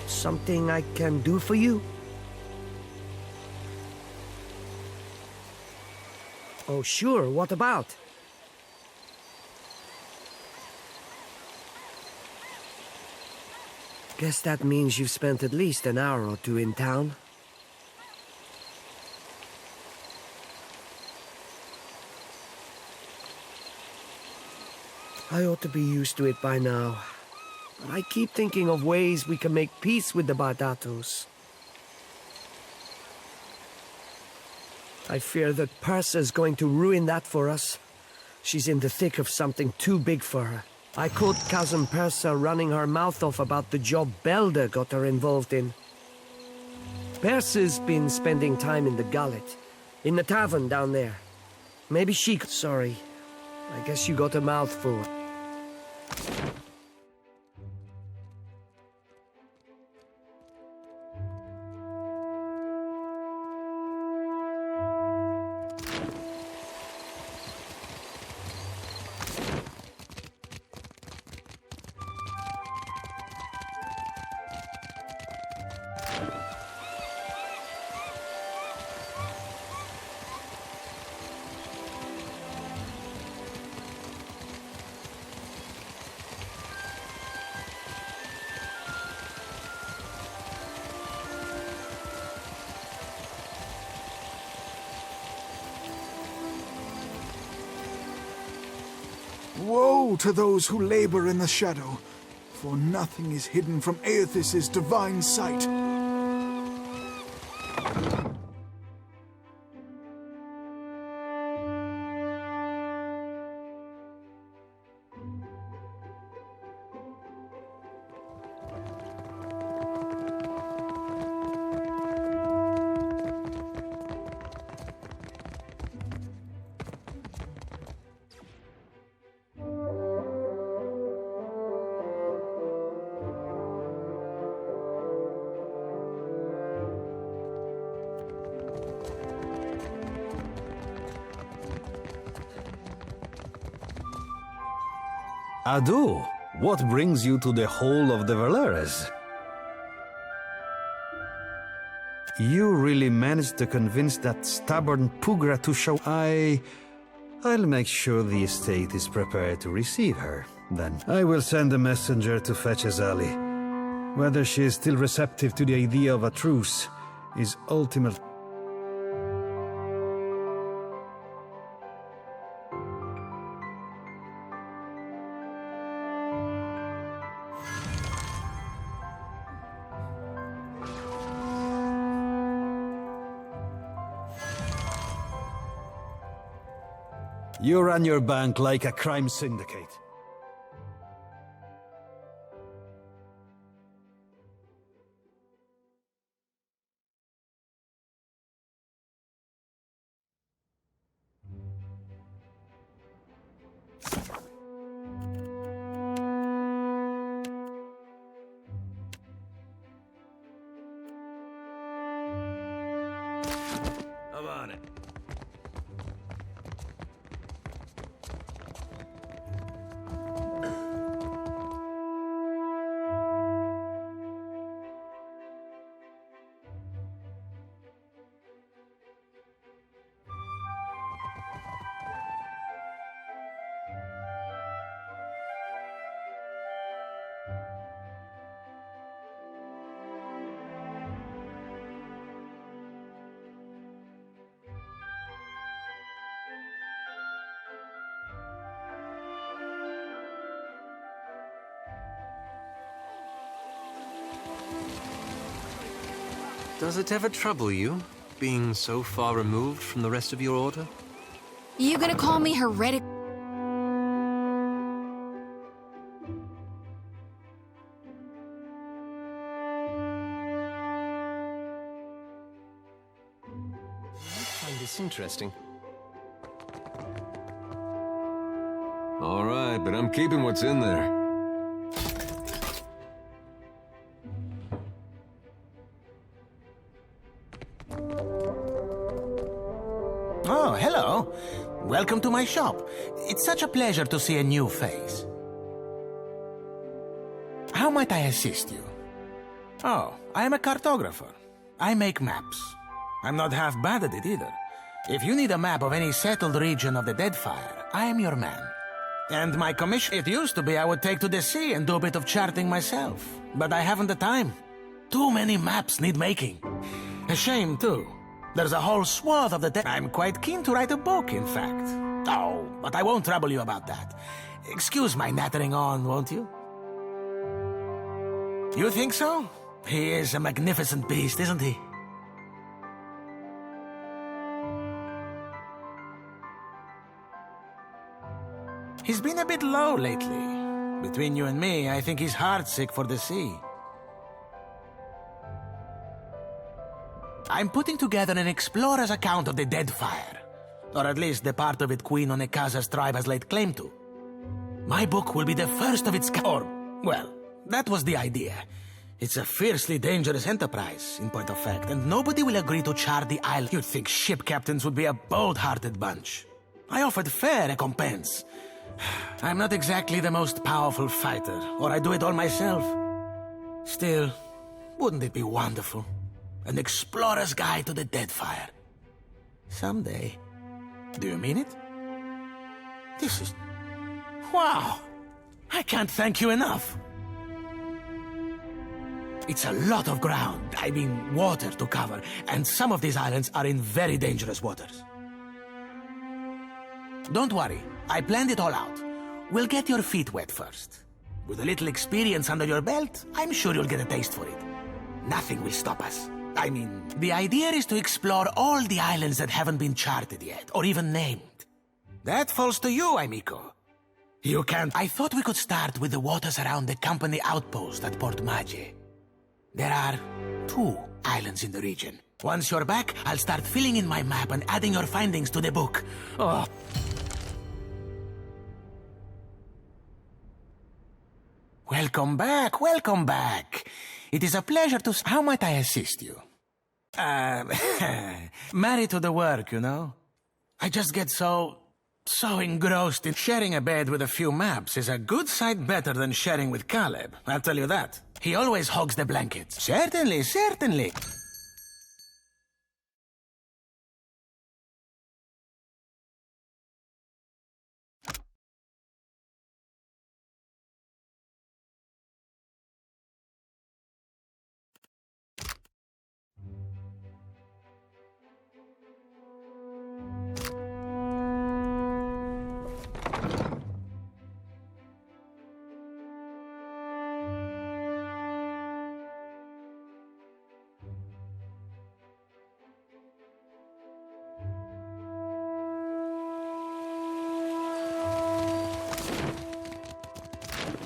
Something I can do for you? Oh, sure. What about? Guess that means you've spent at least an hour or two in town. I ought to be used to it by now. But I keep thinking of ways we can make peace with the Bardatos. I fear that Persa's going to ruin that for us. She's in the thick of something too big for her. I caught cousin Persa running her mouth off about the job Belda got her involved in. Persa's been spending time in the gullet, in the tavern down there. Maybe she could... Sorry, I guess you got a mouthful. Woe to those who labor in the shadow, for nothing is hidden from Aethys' divine sight. Adu, what brings you to the Hall of the Valeres? You really managed to convince that stubborn Pugra to show... I'll make sure the estate is prepared to receive her. Then I will send a messenger to fetch Azali. Whether she is still receptive to the idea of a truce is ultimate... You run your bank like a crime syndicate. I'm on it. Does it ever trouble you, being so far removed from the rest of your order? You gonna call me heretic? I find this interesting. All right, but I'm keeping what's in there. Oh, hello. Welcome to my shop. It's such a pleasure to see a new face. How might I assist you? Oh, I am a cartographer. I make maps. I'm not half bad at it either. If you need a map of any settled region of the Deadfire, I am your man. And my commission, it used to be I would take to the sea and do a bit of charting myself. But I haven't the time. Too many maps need making. A shame, too. There's a whole swath of the I'm quite keen to write a book, in fact. Oh, but I won't trouble you about that. Excuse my nattering on, won't you? You think so? He is a magnificent beast, isn't he? He's been a bit low lately. Between you and me, I think he's heartsick for the sea. I'm putting together an explorer's account of the Deadfire. Or at least the part of it Queen Onekaza's tribe has laid claim to. My book will be the first of its kind. Or, well, that was the idea. It's a fiercely dangerous enterprise, in point of fact, and nobody will agree to chart the island. You'd think ship captains would be a bold-hearted bunch. I offered fair recompense. I'm not exactly the most powerful fighter, or I do it all myself. Still, wouldn't it be wonderful? An explorer's guide to the Deadfire. Someday. Do you mean it? This is... wow! I can't thank you enough. It's a lot of ground, I mean water to cover, and some of these islands are in very dangerous waters. Don't worry, I planned it all out. We'll get your feet wet first. With a little experience under your belt, I'm sure you'll get a taste for it. Nothing will stop us. I mean, the idea is to explore all the islands that haven't been charted yet, or even named. That falls to you, amico. You can't... I thought we could start with the waters around the company outpost at Port Mage. There are 2 islands in the region. Once you're back, I'll start filling in my map and adding your findings to the book. Oh. Welcome back, welcome back. It is a pleasure to... How might I assist you? Married to the work, you know? I just get so engrossed in sharing a bed with a few maps is a good sight better than sharing with Caleb, I'll tell you that. He always hogs the blankets. Certainly, certainly.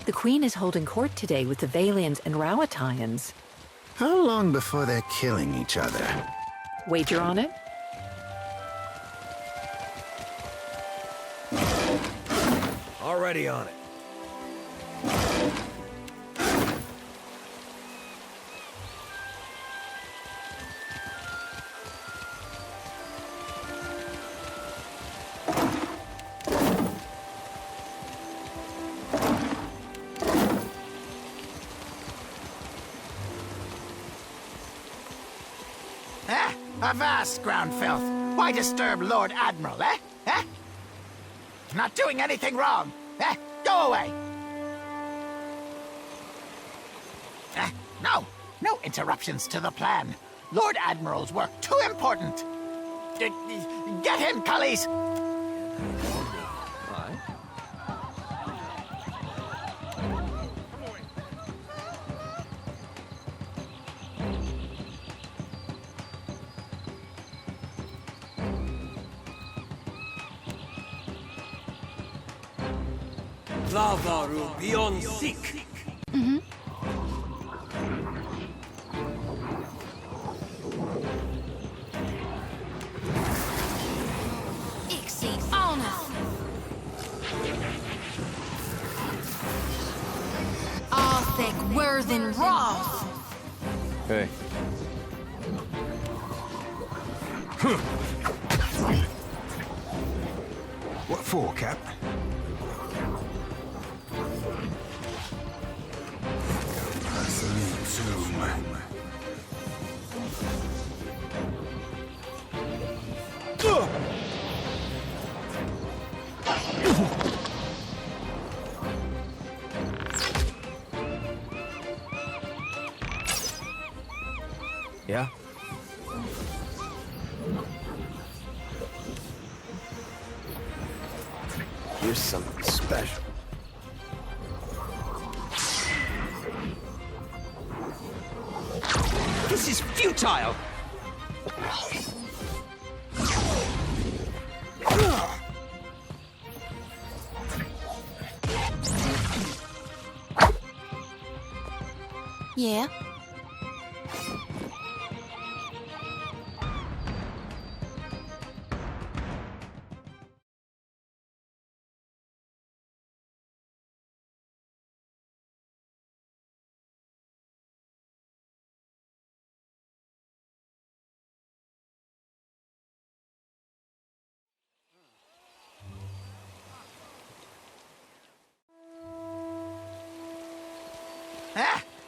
The Queen is holding court today with the Valians and Rawatayans. How long before they're killing each other? Wager on it? Already on it. Avast, ground filth! Why disturb Lord Admiral, eh? Eh? Not doing anything wrong! Eh? Go away! No! No interruptions to the plan. Lord Admiral's work too important! Get him, cullies! Lavaru beyond sick. Exceed honor. Arthek Worthen Roth. Hey. What for, Cap? Yeah? Here's something special. This is futile! Yeah?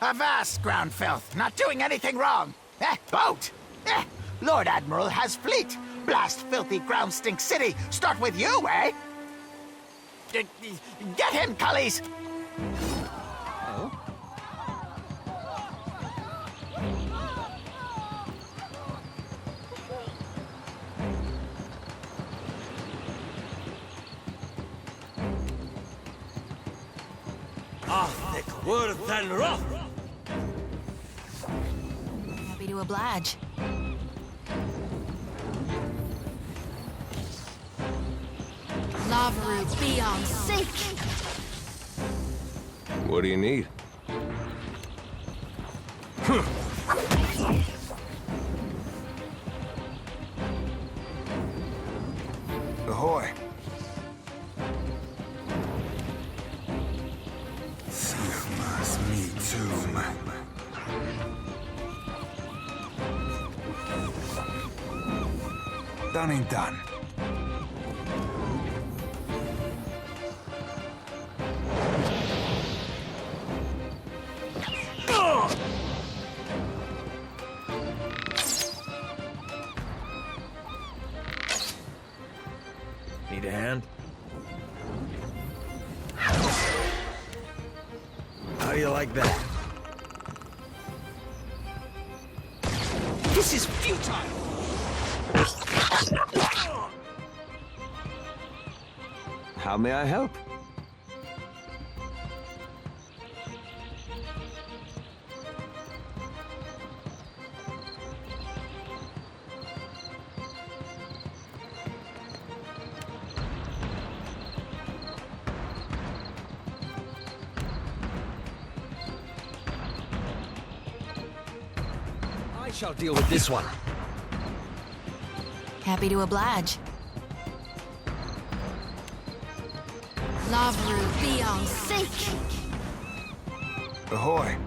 Avast, ground filth! Not doing anything wrong! Boat! Lord Admiral has fleet! Blast filthy ground stink city! Start with you, eh? Get him, cullies! Arthek Worthen Roth. Happy to oblige. Lavaru beyond sick. What do you need? Ahoy. Sigmas me too, man. Done and done. Need a hand? How do you like that? This is futile! How may I help? I shall deal with this one. Happy to oblige. Lavaru beyond sick. Ahoy.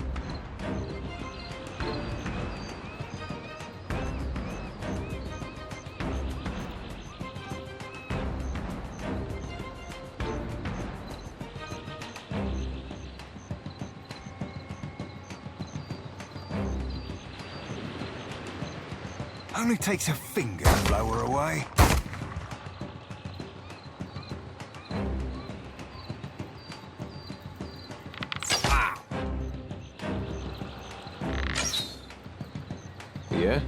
Only takes a finger to blow her away. Yeah?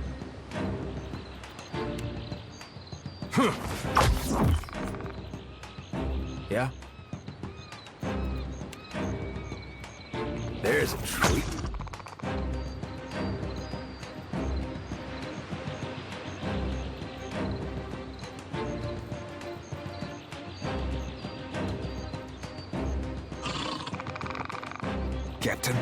Yeah? There's a treat. Captain.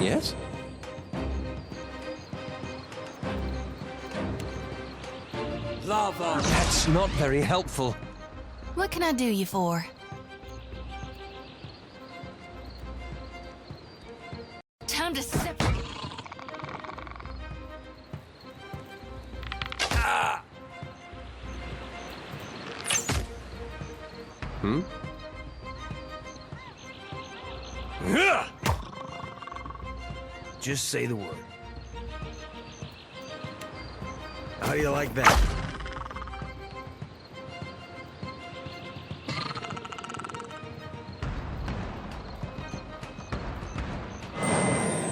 Yes? Lava. That's not very helpful. What can I do you for? Time to separate. Hmm? Just say the word. How do you like that?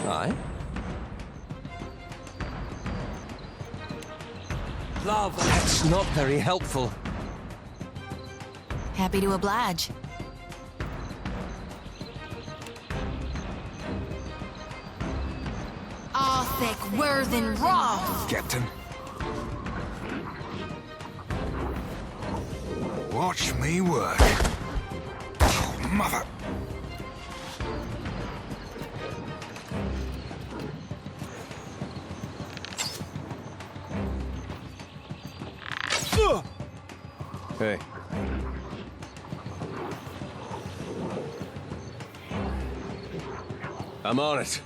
Aye? Lava. That's not very helpful. Happy to oblige. Arthek Worthen Roth. Captain. Watch me work. Oh, mother. Hey. I'm on it.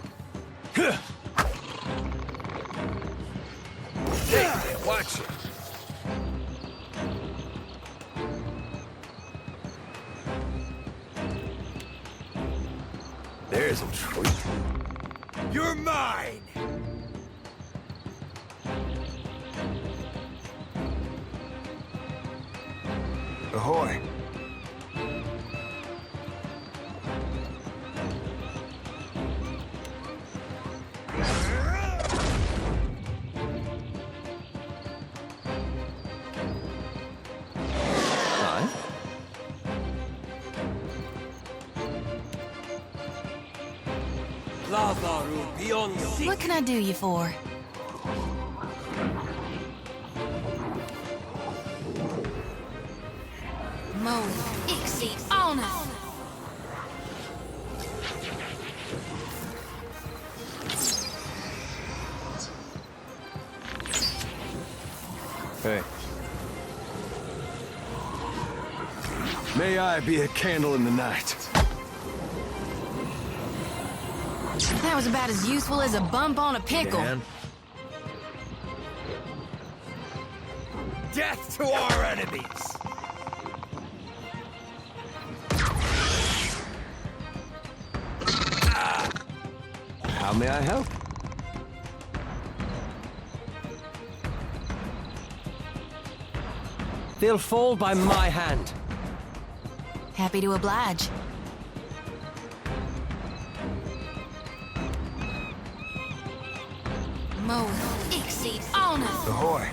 Watch it. There's a treat. You're mine! Ahoy. Aye? Lava room beyond sea. What can I do you for? Mo Ixie Honor. Hey. May I be a candle in the night. That was about as useful as a bump on a pickle. Dan. Death to our enemies! How may I help? They'll fall by my hand. Happy to oblige. Mo Ixie Honor. Ahoy.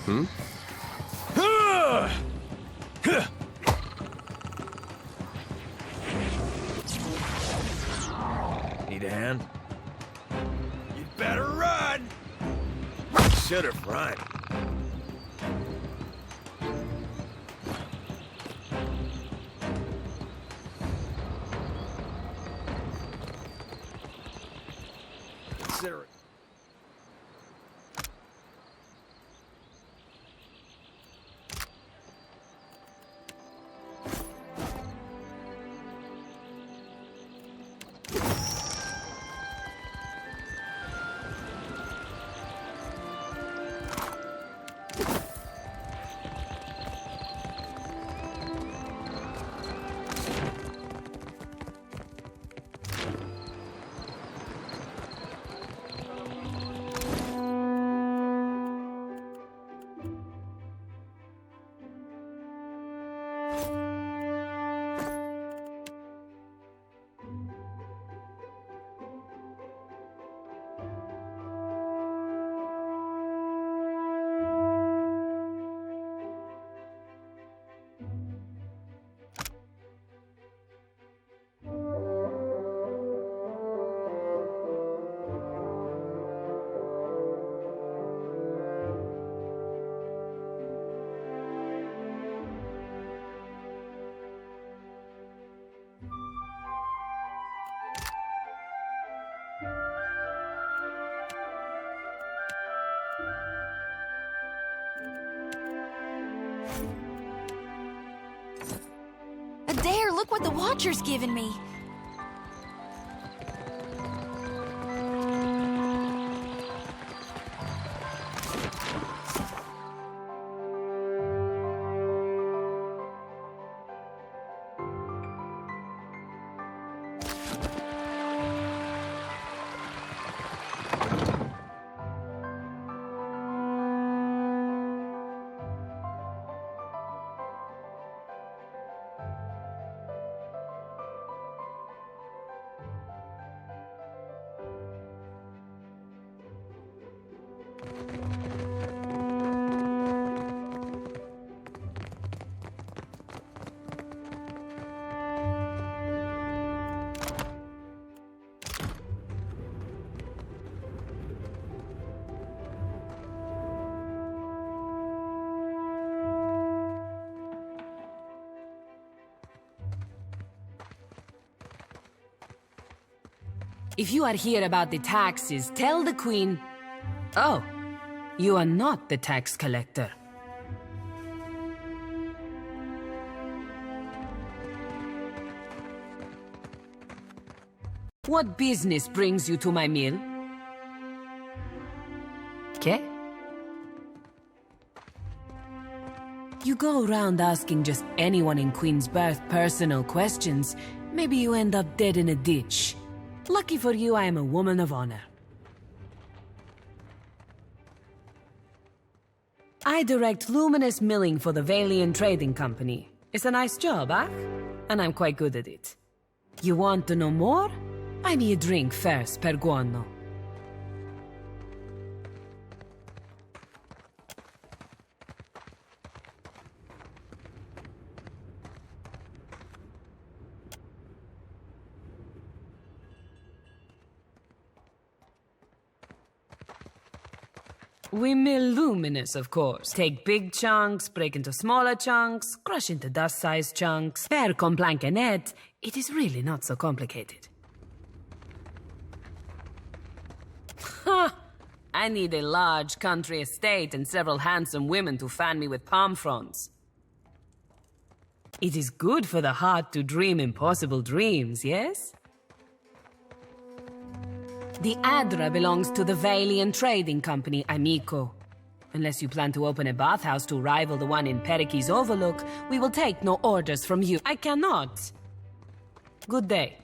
Hmm? Need a hand? You better run! Should have run. Consider it. look what the Watcher's given me. If you are here about the taxes, tell the Queen... Oh, you are not the tax collector. What business brings you to my mill? Okay. You go around asking just anyone in Queensbirth personal questions, maybe you end up dead in a ditch. Lucky for you, I am a woman of honor. I direct luminous milling for the Valian Trading Company. It's a nice job, huh? And I'm quite good at it. You want to know more? Buy me a drink first, per guano. We mill luminous, of course. Take big chunks, break into smaller chunks, crush into dust-sized chunks. Per con plank and net, it is really not so complicated. Ha! I need a large country estate and several handsome women to fan me with palm fronds. It is good for the heart to dream impossible dreams, yes? The Adra belongs to the Valian Trading Company, amico. Unless you plan to open a bathhouse to rival the one in Periki's Overlook, we will take no orders from you. I cannot. Good day.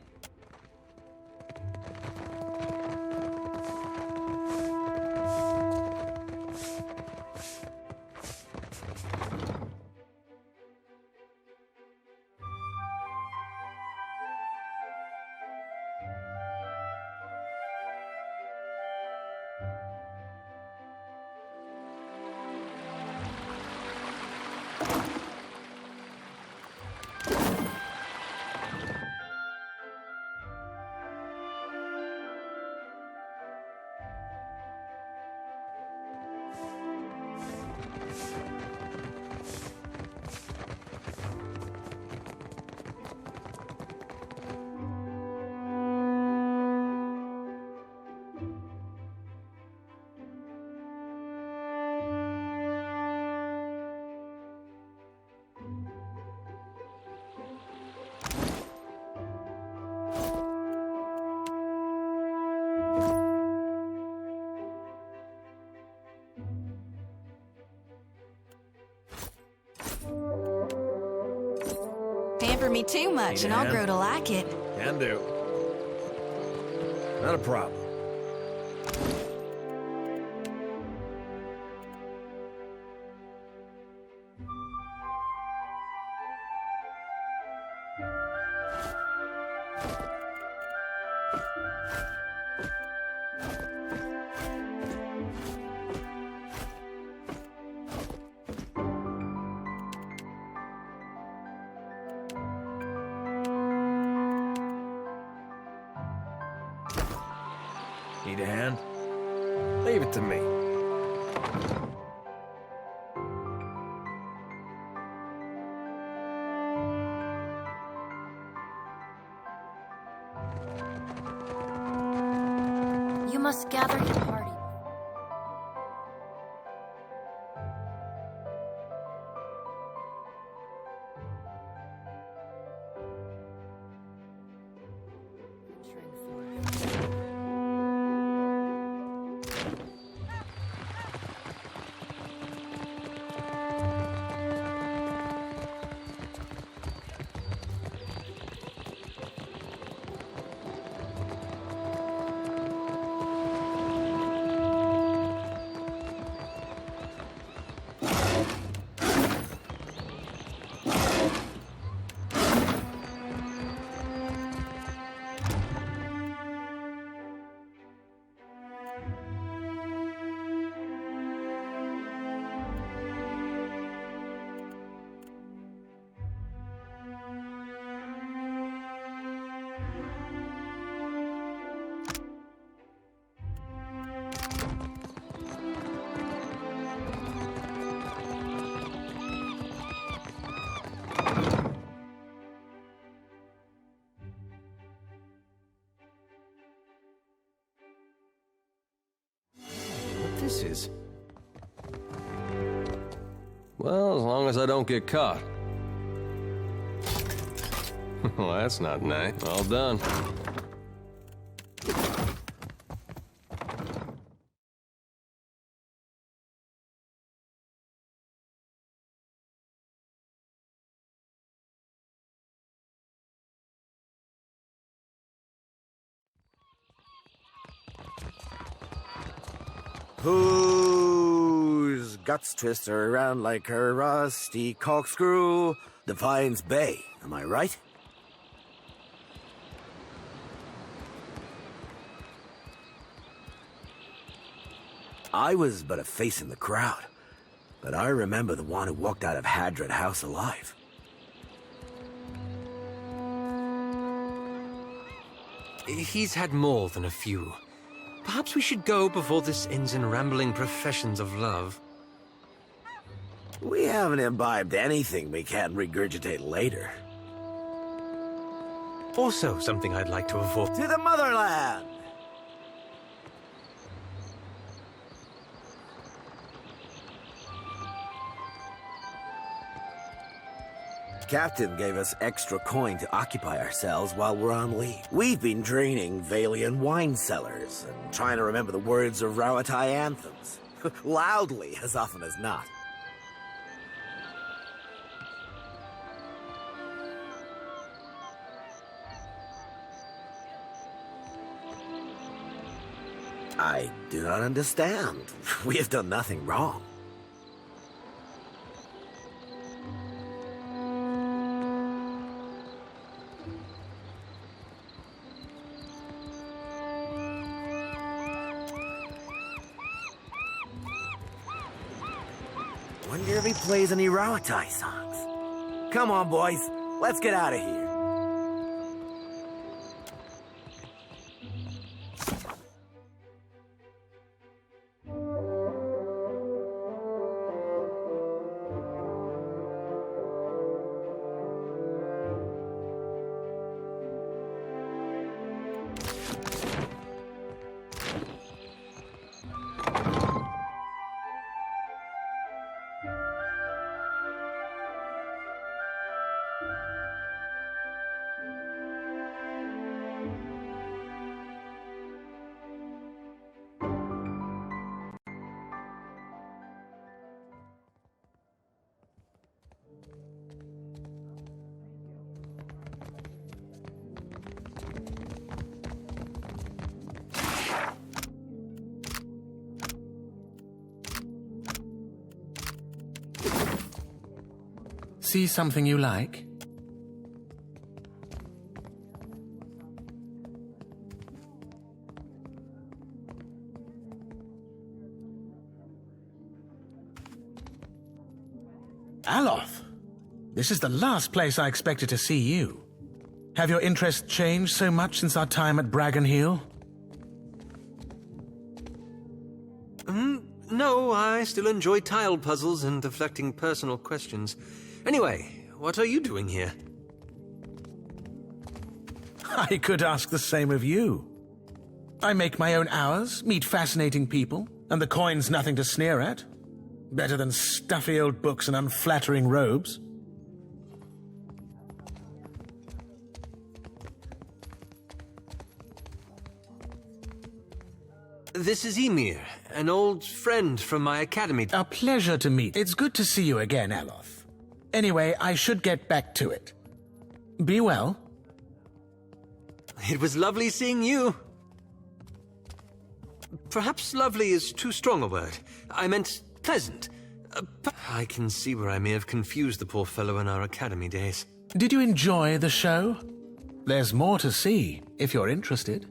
Pamper me too much and I'll grow to like it. Can do. Not a problem. Need a hand? Leave it to me. You must gather your party. is? Well, as long as I don't get caught. Well, that's not nice. All done. Whose guts twist her around like a rusty corkscrew? Defiance Bay, am I right? I was but a face in the crowd, but I remember the one who walked out of Hadron House alive. He's had more than a few. Perhaps we should go before this ends in rambling professions of love. We haven't imbibed anything we can't regurgitate later. Also, something I'd like to avoid. To the motherland! Captain gave us extra coin to occupy ourselves while we're on leave. We've been draining Valian wine cellars and trying to remember the words of Rawatai anthems. Loudly, as often as not. I do not understand. We have done nothing wrong. Wonder if he plays any Rawatai songs. Come on, boys. Let's get out of here. See something you like? Aloth! This is the last place I expected to see you. Have your interests changed so much since our time at Bragon Hill? No, I still enjoy tile puzzles and deflecting personal questions. Anyway, what are you doing here? I could ask the same of you. I make my own hours, meet fascinating people, and the coin's nothing to sneer at. Better than stuffy old books and unflattering robes. This is Ymir, an old friend from my academy. A pleasure to meet. It's good to see you again, Aloth. Anyway, I should get back to it. Be well. It was lovely seeing you. Perhaps lovely is too strong a word. I meant pleasant. I can see where I may have confused the poor fellow in our academy days. Did you enjoy the show? There's more to see, if you're interested.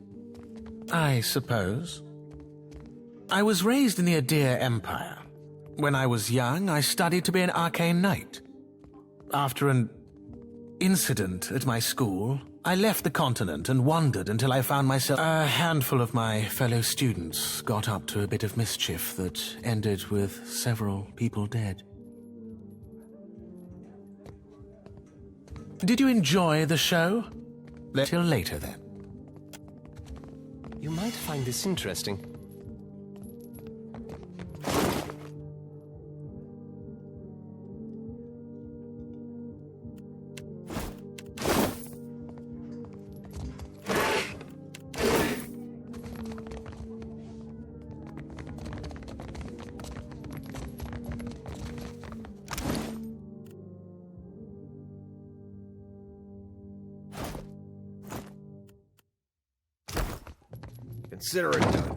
I suppose. I was raised in the Adir Empire. When I was young, I studied to be an arcane knight. After an incident at my school, I left the continent and wandered until I found myself... A handful of my fellow students got up to a bit of mischief that ended with several people dead. Did you enjoy the show? Till later, then. You might find this interesting. Consider it done.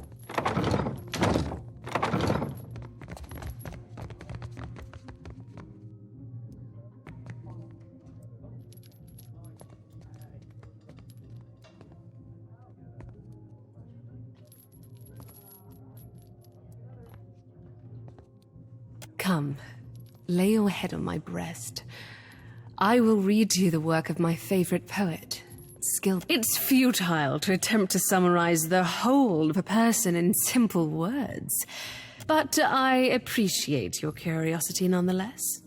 Come, lay your head on my breast. I will read to you the work of my favorite poet, Skill. It's futile to attempt to summarize the whole of a person in simple words, but I appreciate your curiosity nonetheless.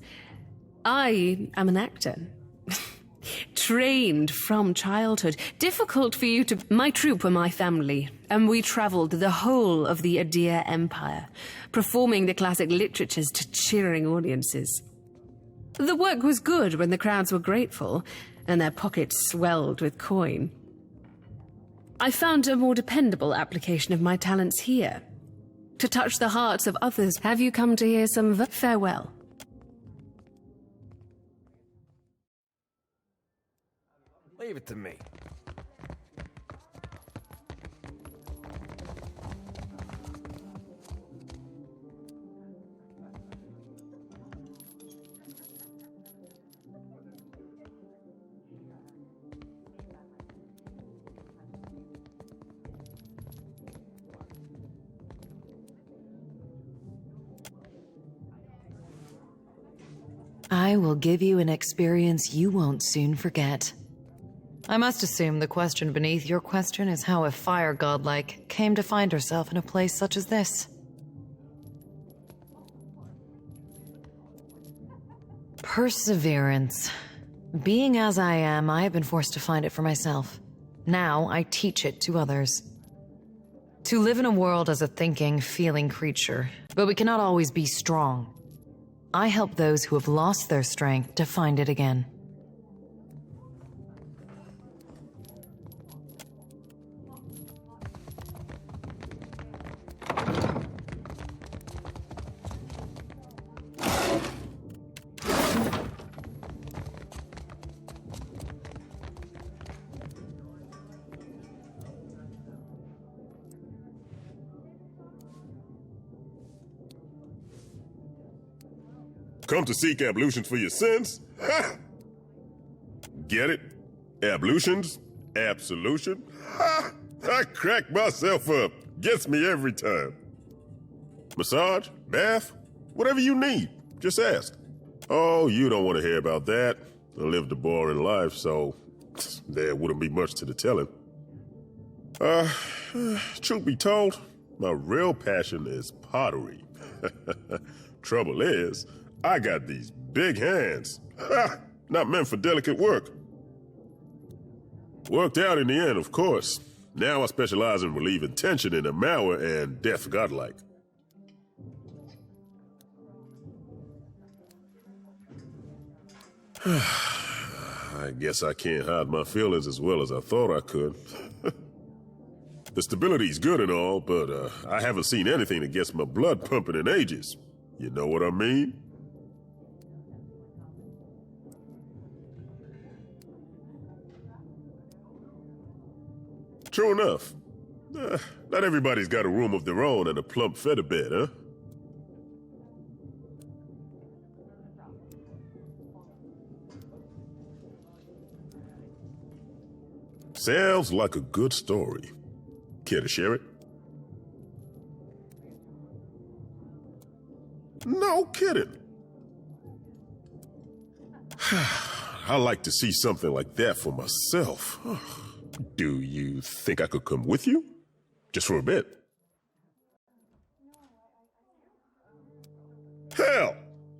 I am an actor. Trained from childhood. Difficult for you to... My troupe were my family, and we traveled the whole of the Adir Empire, performing the classic literatures to cheering audiences. The work was good when the crowds were grateful, and their pockets swelled with coin. I found a more dependable application of my talents here. To touch the hearts of others, have you come to hear some farewell? Leave it to me. I will give you an experience you won't soon forget. I must assume the question beneath your question is how a fire godlike came to find herself in a place such as this. Perseverance. Being as I am, I have been forced to find it for myself. Now I teach it to others. To live in a world as a thinking, feeling creature, but we cannot always be strong. I help those who have lost their strength to find it again. Come to seek ablutions for your sins? Ha! Get it? Ablutions? Absolution? Ha! I crack myself up. Gets me every time. Massage? Bath? Whatever you need. Just ask. Oh, you don't want to hear about that. I lived a boring life, so there wouldn't be much to the telling. Truth be told, my real passion is pottery. Trouble is, I got these big hands. Ha! Not meant for delicate work. Worked out in the end, of course. Now I specialize in relieving tension in a Mauer and death godlike. I guess I can't hide my feelings as well as I thought I could. The stability's good and all, but I haven't seen anything that gets my blood pumping in ages. You know what I mean? True enough. Not everybody's got a room of their own and a plump feather bed, huh? Sounds like a good story. Care to share it? No kidding. I like to see something like that for myself. Do you think I could come with you? Just for a bit. Hell,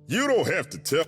you don't have to tell.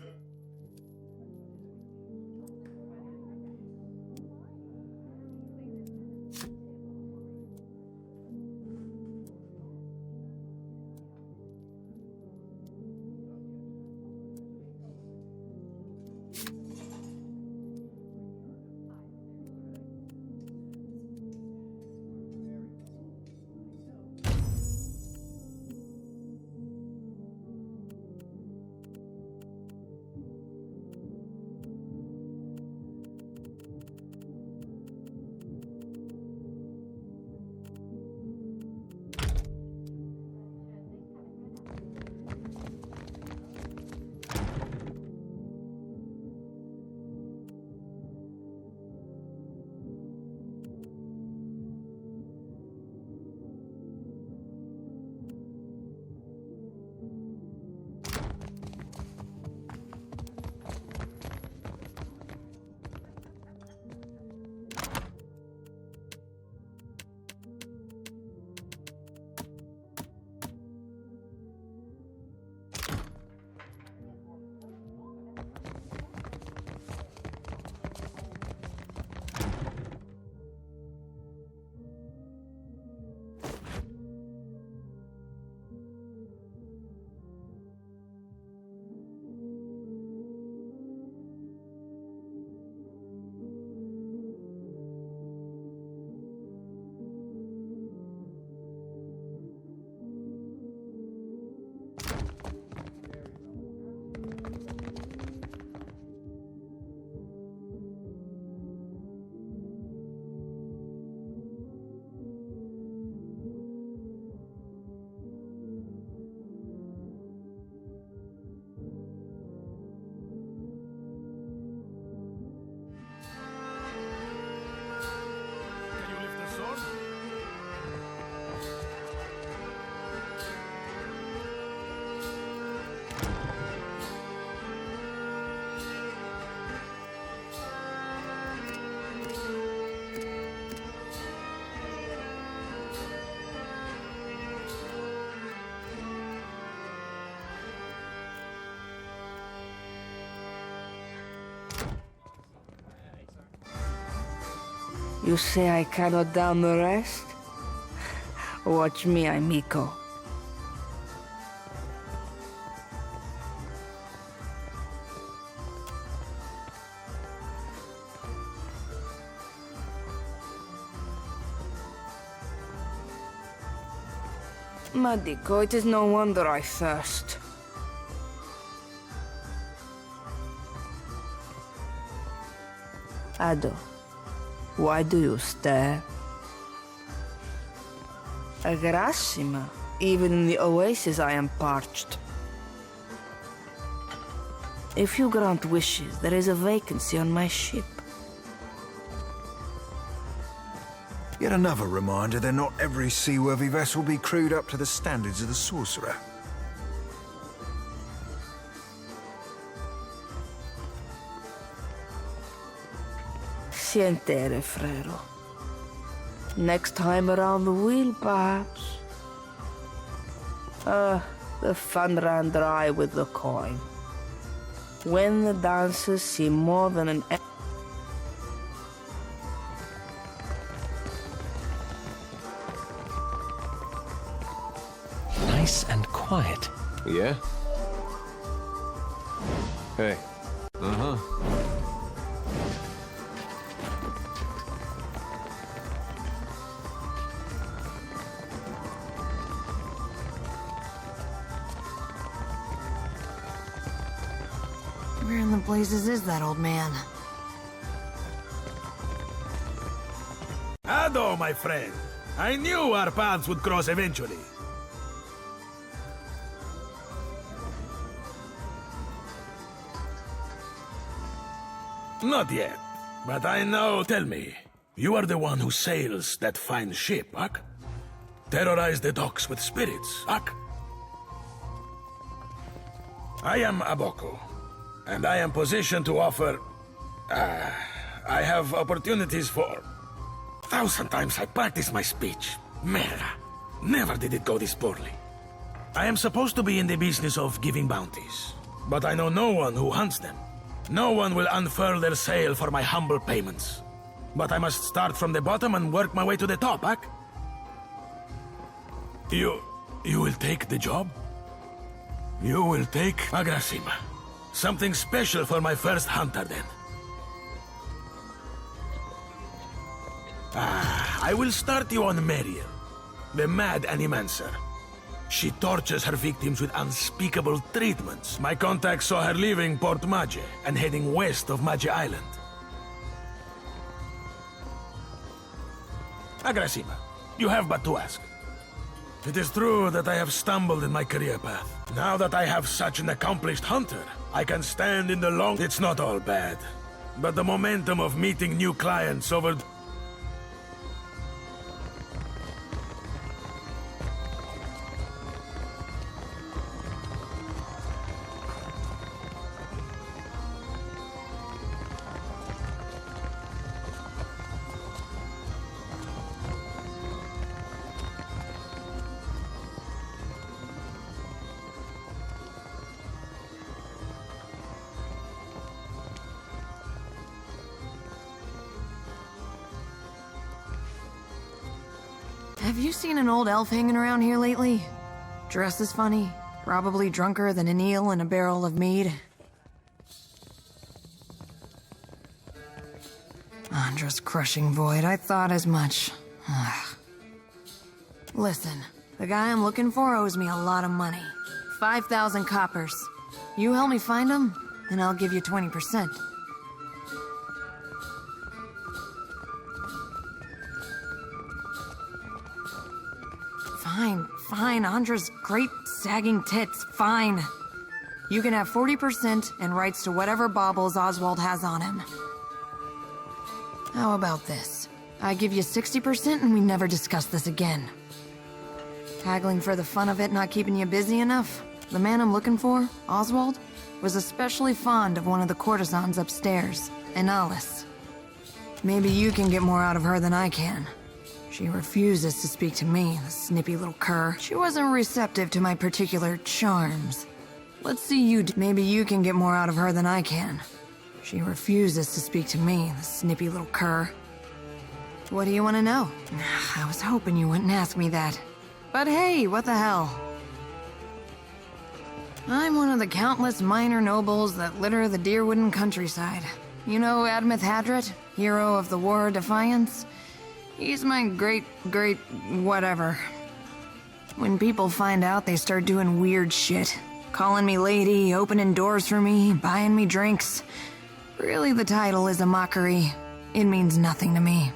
You say I cannot down the rest? Watch me, amico. Madico, it is no wonder I thirst. Ado, why do you stare? Grassima, even in the oasis I am parched. If you grant wishes, there is a vacancy on my ship. Yet another reminder that not every seaworthy vessel be crewed up to the standards of the sorcerer. Sientere, frero. Next time around the wheel, perhaps. The fun ran dry with the coin. When the dancers see more than an... Nice and quiet. Yeah? Hey. Uh-huh. Where in the blazes is that old man? Ado, my friend. I knew our paths would cross eventually. Not yet, but I know. Tell me, you are the one who sails that fine ship, Ak? Terrorize the docks with spirits, Ak? I am Aboko, and I am positioned to offer... I have opportunities for... 1,000 times I practiced my speech. Merda. Never did it go this poorly. I am supposed to be in the business of giving bounties, but I know no one who hunts them. No one will unfurl their sail for my humble payments. But I must start from the bottom and work my way to the top, Ak? You will take the job? You will take Agrasima. Something special for my first hunter, then. I will start you on Meriel, the mad animancer. She tortures her victims with unspeakable treatments. My contact saw her leaving Port Maje and heading west of Maje Island. Agrasima, you have but to ask. It is true that I have stumbled in my career path. Now that I have such an accomplished hunter, I can stand in the long... It's not all bad. But the momentum of meeting new clients over... Have you seen an old elf hanging around here lately? Dressed as funny, probably drunker than an eel in a barrel of mead. Andra's crushing void, I thought as much. Listen, the guy I'm looking for owes me a lot of money. 5,000 coppers. You help me find him, and I'll give you 20%. Fine, Andra's great sagging tits, fine. You can have 40% and rights to whatever baubles Oswald has on him. How about this? I give you 60% and we never discuss this again. Haggling for the fun of it not keeping you busy enough? The man I'm looking for, Oswald, was especially fond of one of the courtesans upstairs, Analis. Maybe you can get more out of her than I can. She refuses to speak to me, the snippy little cur. She wasn't receptive to my particular charms. Let's see you maybe you can get more out of her than I can. She refuses to speak to me, the snippy little cur. What do you want to know? I was hoping you wouldn't ask me that. But hey, what the hell? I'm one of the countless minor nobles that litter the Deerwooden countryside. You know Admeth Hadret, hero of the War of Defiance? He's my great whatever. When people find out, they start doing weird shit. Calling me lady, opening doors for me, buying me drinks. Really, the title is a mockery. It means nothing to me.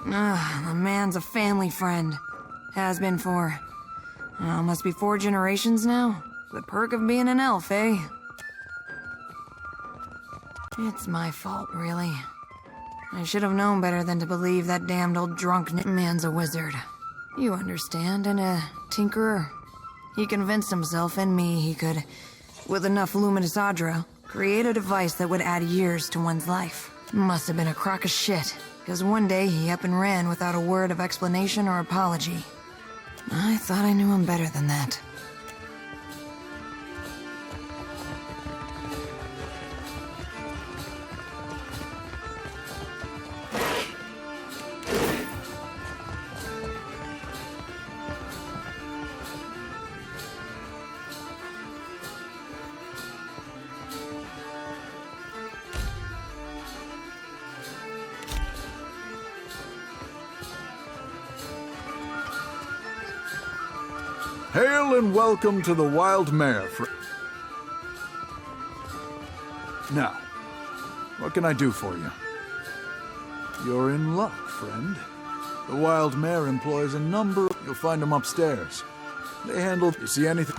The man's a family friend. Has been for... must be 4 generations now. The perk of being an elf, eh? It's my fault, really. I should have known better than to believe that damned old drunk man's a wizard. You understand, and a tinkerer. He convinced himself and me he could, with enough luminous adra, create a device that would add years to one's life. Must have been a crock of shit, because one day he up and ran without a word of explanation or apology. I thought I knew him better than that. Hail and welcome to the Wild Mare. Now, what can I do for you? You're in luck, friend. The Wild Mare employs a number... You'll find them upstairs. They handle... You see anything...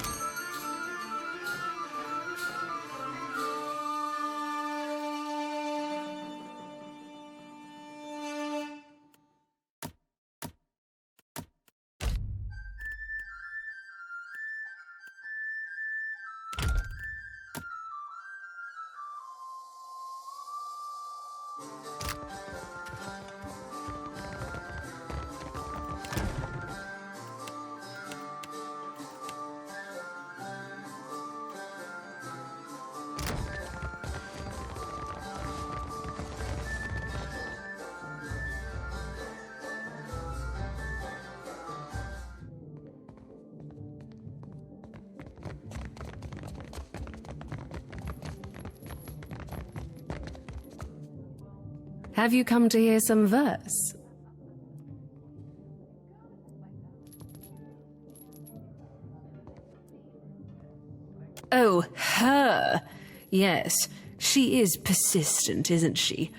Have you come to hear some verse? Oh, her. Yes, she is persistent, isn't she?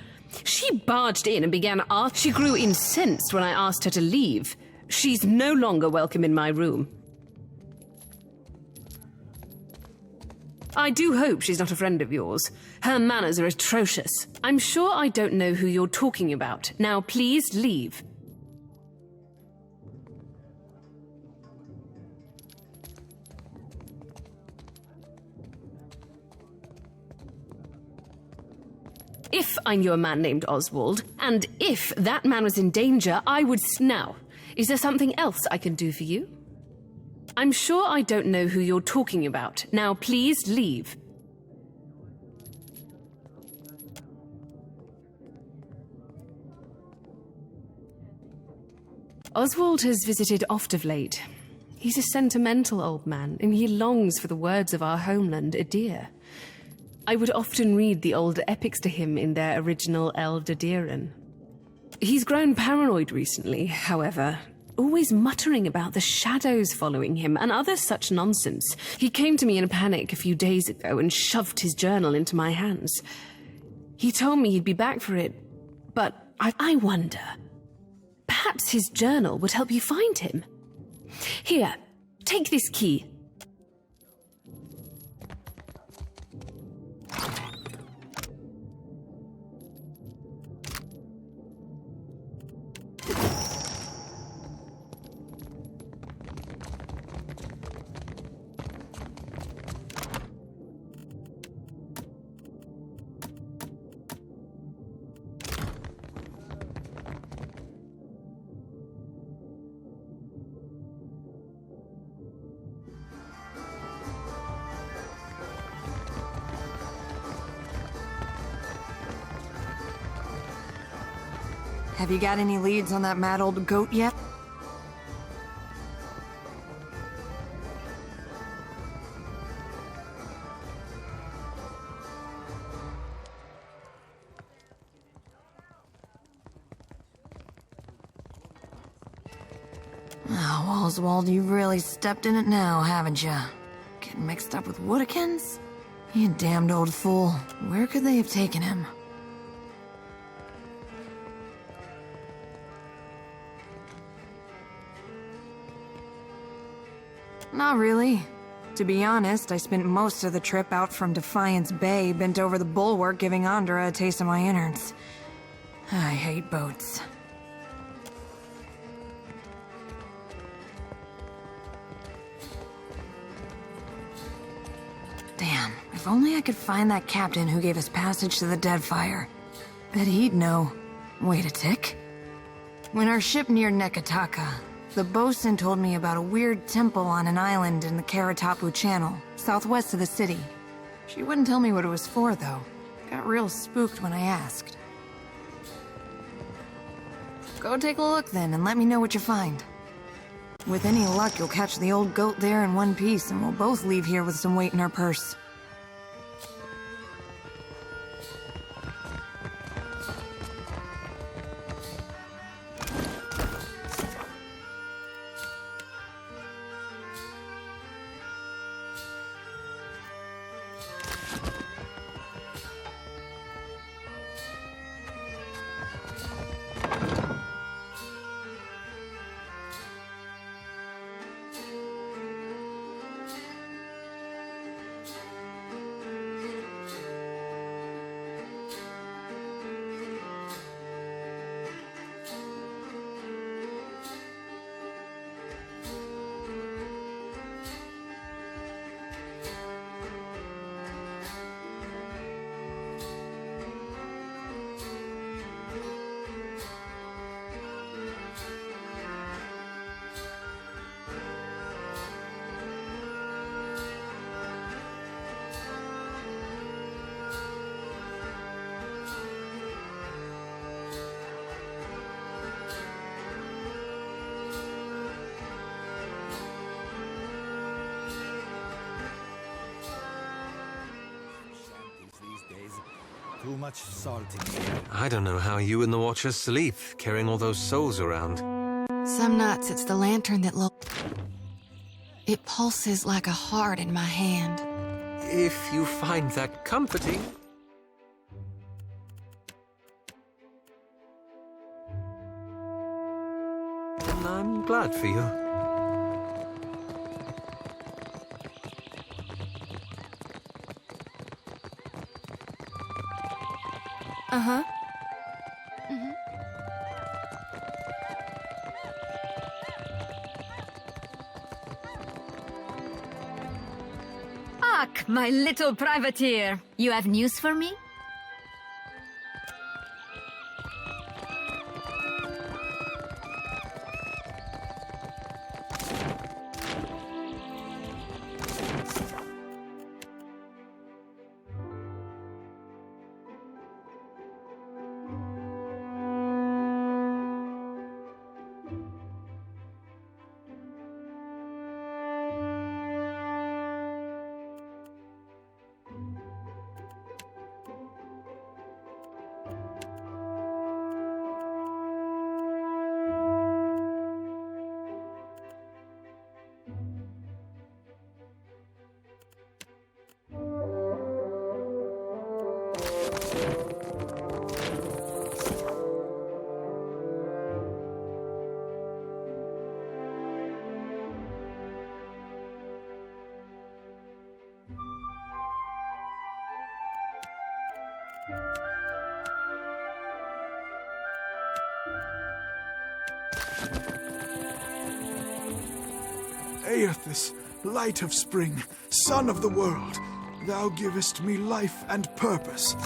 She barged in and began She grew incensed when I asked her to leave. She's no longer welcome in my room. I do hope she's not a friend of yours. Her manners are atrocious. I'm sure I don't know who you're talking about. Now, please leave. If I knew a man named Oswald, and if that man was in danger, I would... Now, is there something else I can do for you? I'm sure I don't know who you're talking about. Now, please leave. Oswald has visited oft of late. He's a sentimental old man, and he longs for the words of our homeland, Adir. I would often read the old epics to him in their original Eldadiran. He's grown paranoid recently, however, always muttering about the shadows following him and other such nonsense. He came to me in a panic a few days ago and shoved his journal into my hands. He told me he'd be back for it, but I wonder... Perhaps his journal would help you find him. Here, take this key. Have you got any leads on that mad old goat yet? Oh, Oswald, you've really stepped in it now, haven't you? Getting mixed up with Woodikins? You damned old fool. Where could they have taken him? Not really. To be honest, I spent most of the trip out from Defiance Bay bent over the bulwark giving Andra a taste of my innards. I hate boats. Damn, if only I could find that captain who gave us passage to the Deadfire. Bet he'd know. Wait a tick. When our ship neared Neketaka, the bosun told me about a weird temple on an island in the Karatapu Channel, southwest of the city. She wouldn't tell me what it was for, though. Got real spooked when I asked. Go take a look then, and let me know what you find. With any luck, you'll catch the old goat there in one piece, and we'll both leave here with some weight in our purse. Too much salt in here. I don't know how you and the Watchers sleep, carrying all those souls around. Some nights it's the lantern that it pulses like a heart in my hand. If you find that comforting. Then I'm glad for you. Uh-huh. Ak, my little privateer. You have news for me? Aethys, light of spring, sun of the world, thou givest me life and purpose.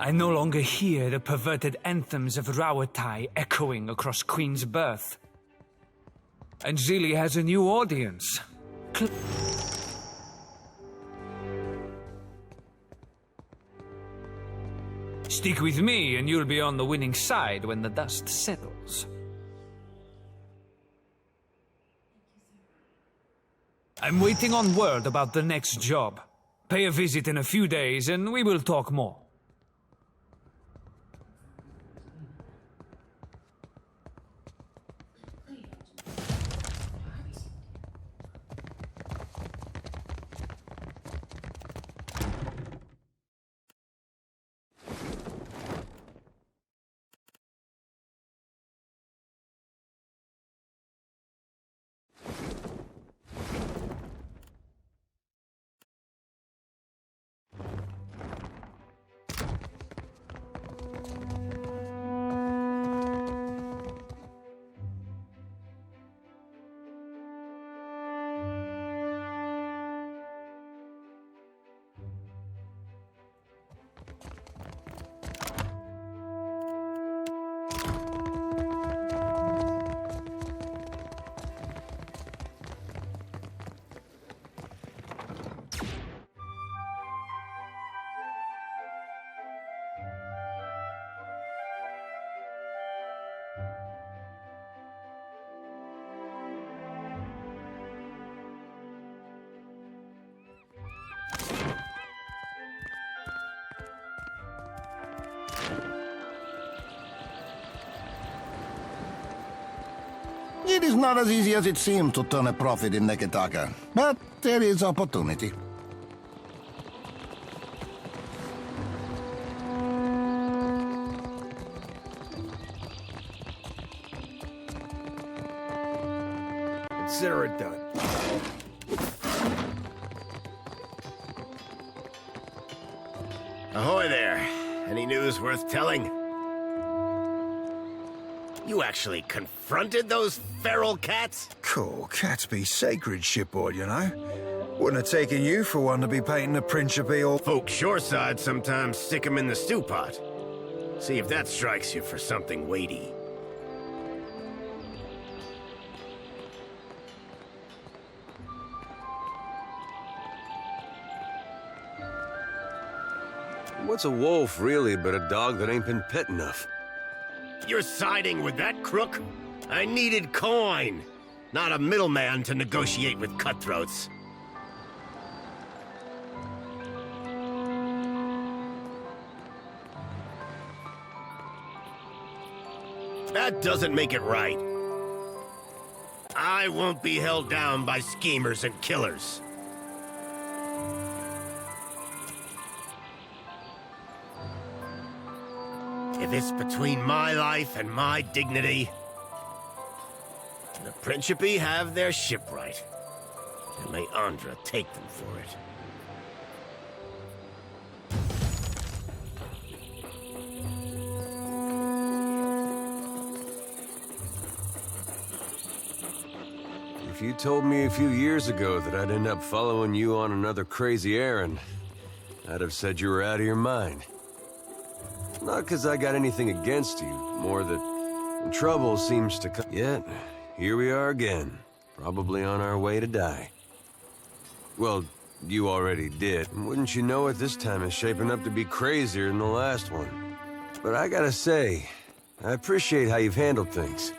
I no longer hear the perverted anthems of Rawatai echoing across Queen's Birth. And Zili has a new audience. Stick with me and you'll be on the winning side when the dust settles. I'm waiting on word about the next job. Pay a visit in a few days and we will talk more. It is not as easy as it seems to turn a profit in Neketaka, but there is opportunity. Consider it done. Ahoy there. Any news worth telling? You actually confronted those feral cats? Cool, cats be sacred, shipboard, you know. Wouldn't have taken you for one to be painting the Principe or... Folks shoreside sometimes stick 'em in the stew pot. See if that strikes you for something weighty. What's a wolf, really, but a dog that ain't been pet enough? You're siding with that crook? I needed coin, not a middleman to negotiate with cutthroats. That doesn't make it right. I won't be held down by schemers and killers. If it's between my life and my dignity, the Principe have their shipwright, and may Andra take them for it. If you told me a few years ago that I'd end up following you on another crazy errand, I'd have said you were out of your mind. Not because I got anything against you, more that when trouble seems to come. Yet, here we are again, probably on our way to die. Well, you already did. And wouldn't you know it, this time is shaping up to be crazier than the last one. But I gotta say, I appreciate how you've handled things.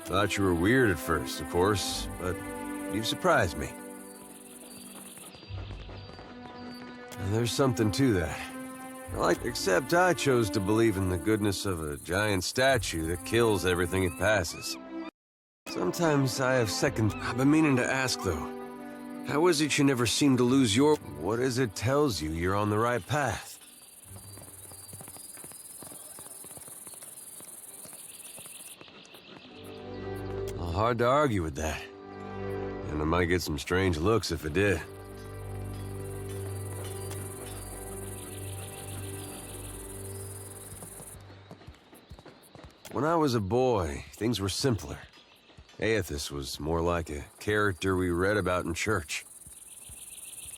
Thought you were weird at first, of course, but you've surprised me. And there's something to that. Except I chose to believe in the goodness of a giant statue that kills everything it passes. Sometimes I have second... I've been meaning to ask, though. How is it you never seem to lose your... What is it tells you you're on the right path? Well, hard to argue with that. And I might get some strange looks if it did. When I was a boy, things were simpler. Aethys was more like a character we read about in church.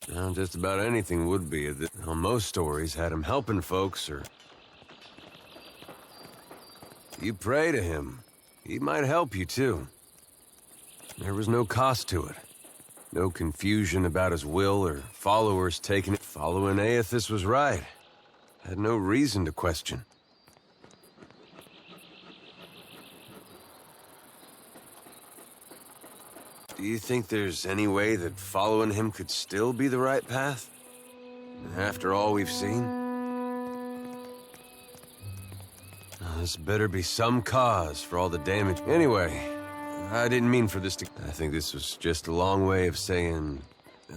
Now, just about anything would be. Most stories had him helping folks or You pray to him. He might help you, too. There was no cost to it. No confusion about his will or followers taking it. Following Aethys was right. Had no reason to question. Do you think there's any way that following him could still be the right path? After all we've seen? This better be some cause for all the damage. Anyway, I didn't mean for this to... I think this was just a long way of saying...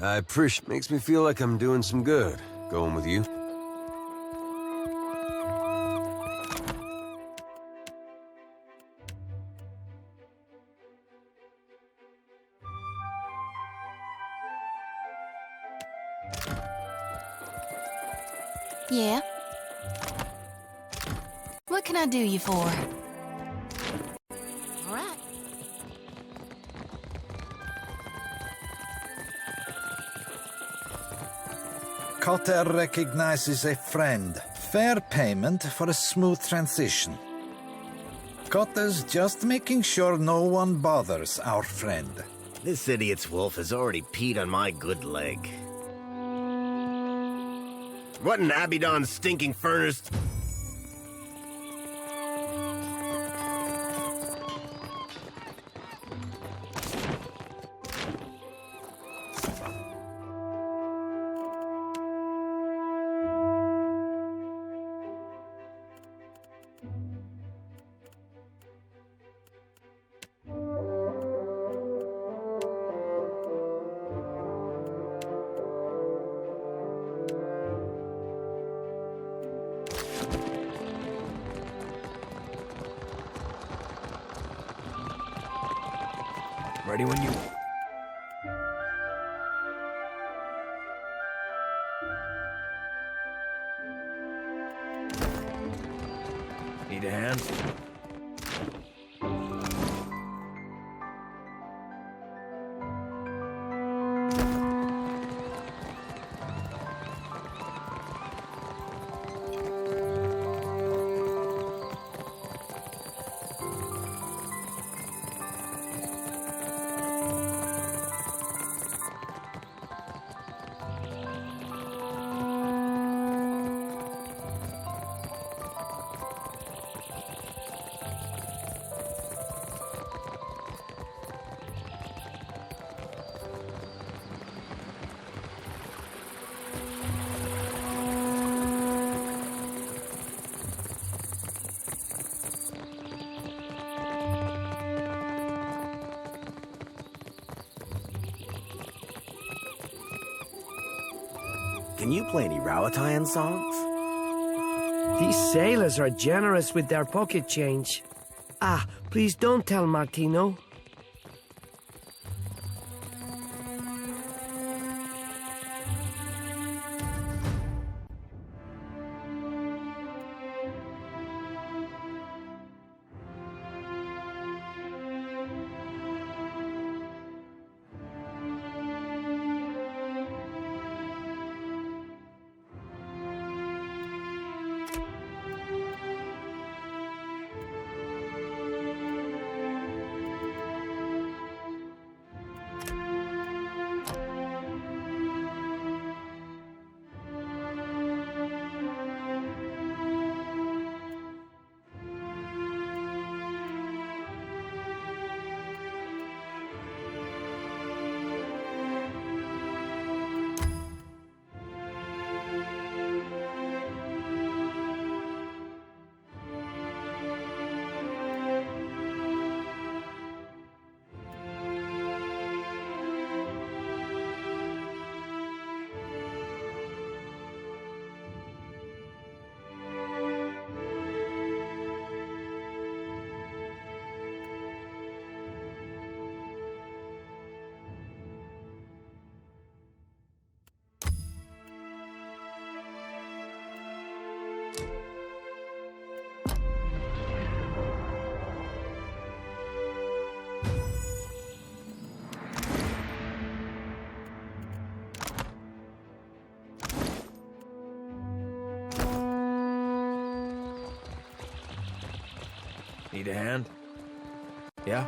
I appreciate... Makes me feel like I'm doing some good, going with you. Yeah? What can I do you for? All right. Cotter recognizes a friend. Fair payment for a smooth transition. Cotter's just making sure no one bothers our friend. This idiot's wolf has already peed on my good leg. What an Abaddon's stinking furnace... Ready when you... Need a hand? Can you play any Rowatayan songs? These sailors are generous with their pocket change. Ah, please don't tell Martino. Need a hand? Yeah?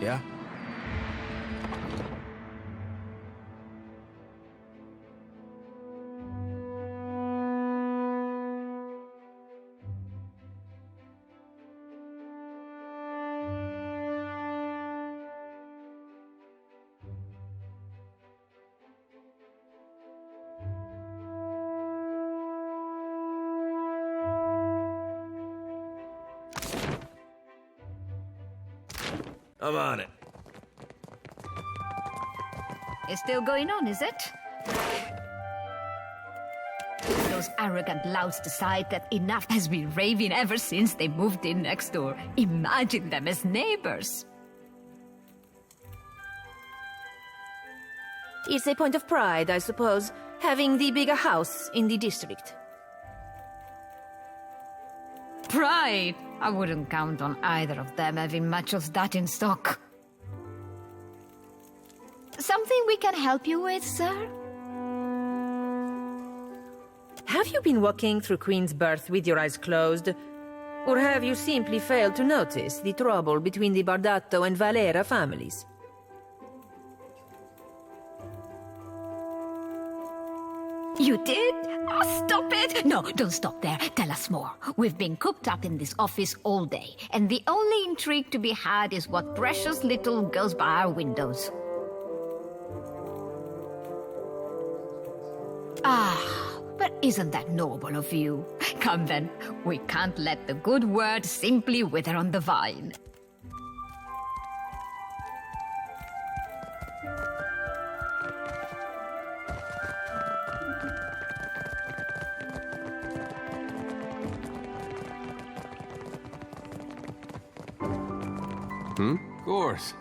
Yeah? I'm on it. It's still going on, is it? Those arrogant louts decide that enough has been raving ever since they moved in next door. Imagine them as neighbors. It's a point of pride, I suppose, having the bigger house in the district. Pride! I wouldn't count on either of them having much of that in stock. Something we can help you with, sir? Have you been walking through Queen's Birth with your eyes closed? Or have you simply failed to notice the trouble between the Bardato and Valera families? You did? Oh, stop it! No, don't stop there. Tell us more. We've been cooped up in this office all day, and the only intrigue to be had is what precious little goes by our windows. Ah, but isn't that noble of you? Come then, we can't let the good word simply wither on the vine. Of course.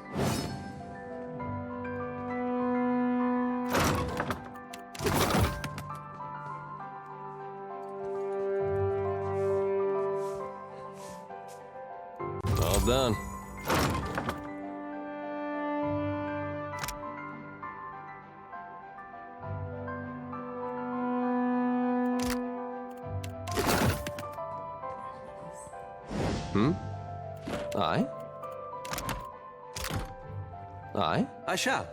All done. Aye? Aye? I shall.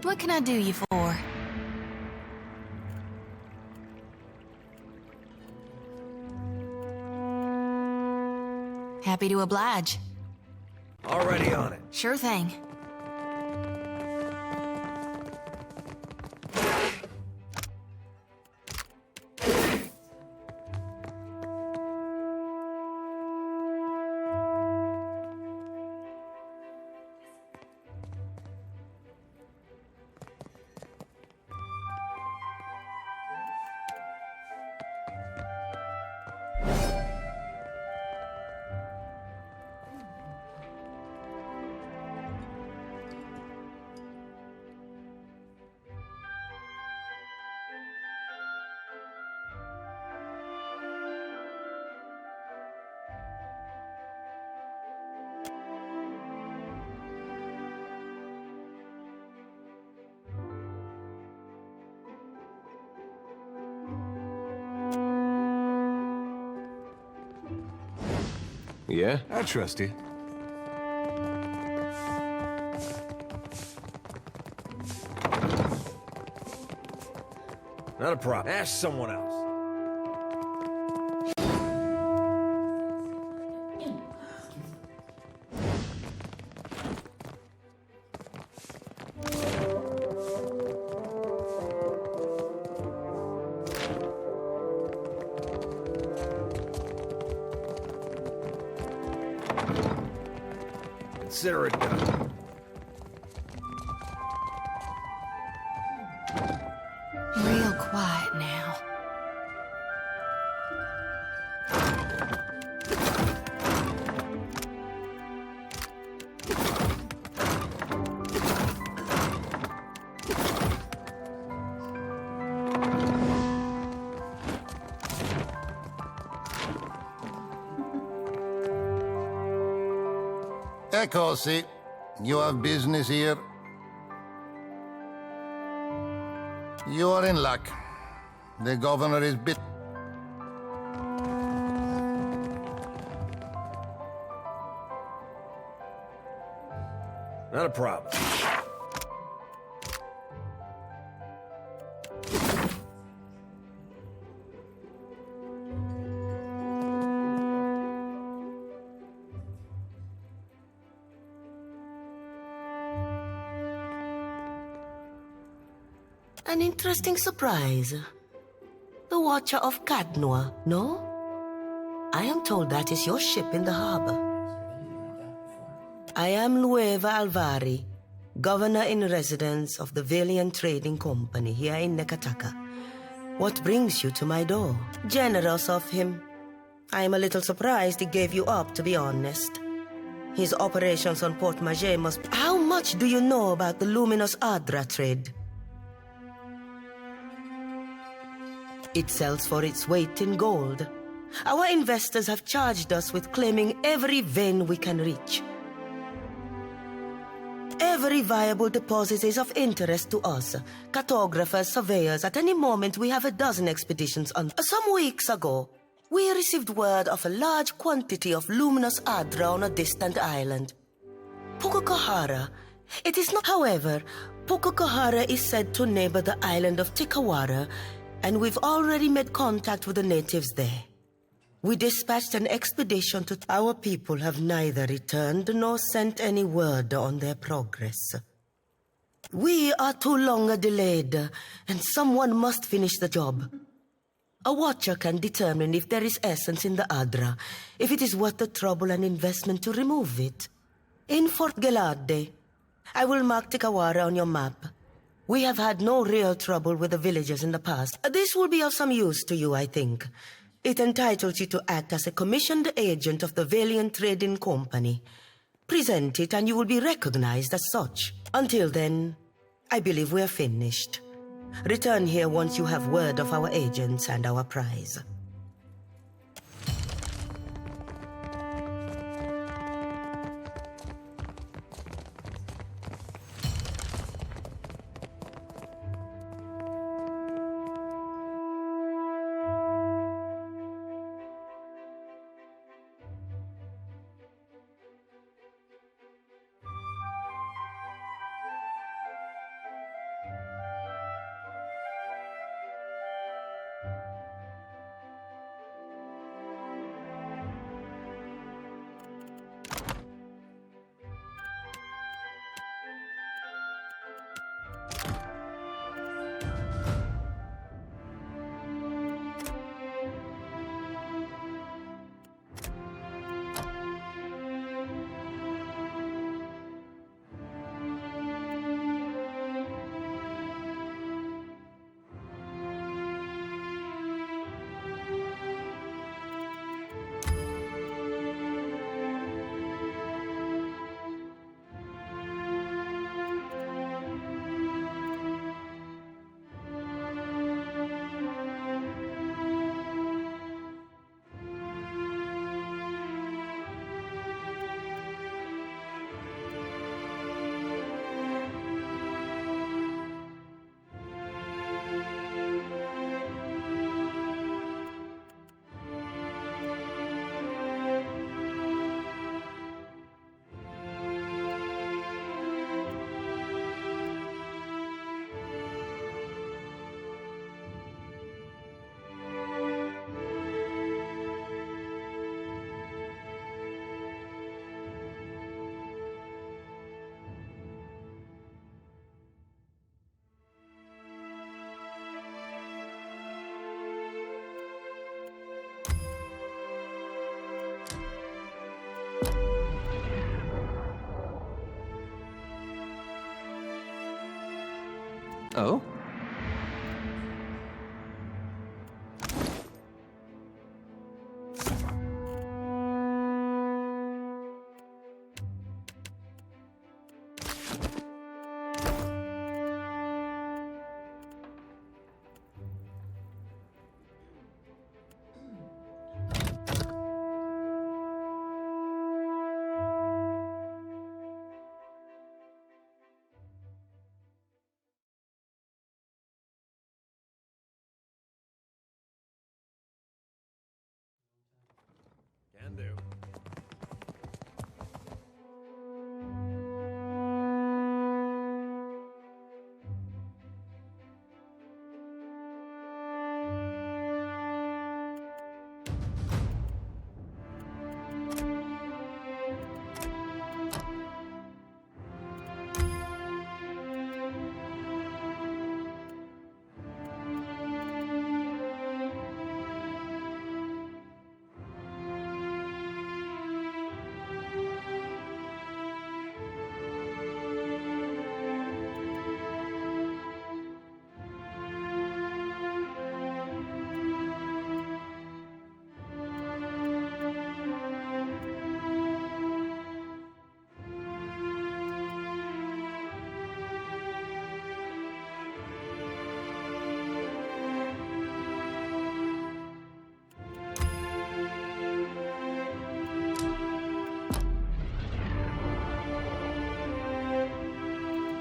What can I do you for? Happy to oblige. Already on it. Sure thing. Yeah? I trust you. Not a problem. Ask someone else. Consider it done. Real quiet now. Eccosi. You have business here? You are in luck. The governor is bit... Not a problem. An interesting surprise. The Watcher of Kadnoa, no? I am told that is your ship in the harbor. I am Nueva Alvari, Governor-in-Residence of the Valiant Trading Company here in Neketaka. What brings you to my door? Generous of him. I am a little surprised he gave you up, to be honest. His operations on Port Maget must... How much do you know about the luminous Adra trade? It sells for its weight in gold. Our investors have charged us with claiming every vein we can reach. Every viable deposit is of interest to us. Cartographers, surveyors, at any moment we have a dozen expeditions on. Some weeks ago, we received word of a large quantity of luminous Adra on a distant island. Pukukahara. It is not, however, Pukukahara is said to neighbor the island of Tikawara, and we've already made contact with the natives there. We dispatched an expedition to... Our people have neither returned nor sent any word on their progress. We are too long delayed, and someone must finish the job. A watcher can determine if there is essence in the Adra, if it is worth the trouble and investment to remove it. In Fort Gelade, I will mark Tikawara on your map. We have had no real trouble with the villagers in the past. This will be of some use to you, I think. It entitles you to act as a commissioned agent of the Valiant Trading Company. Present it and you will be recognized as such. Until then, I believe we are finished. Return here once you have word of our agents and our prize. Oh? Can do.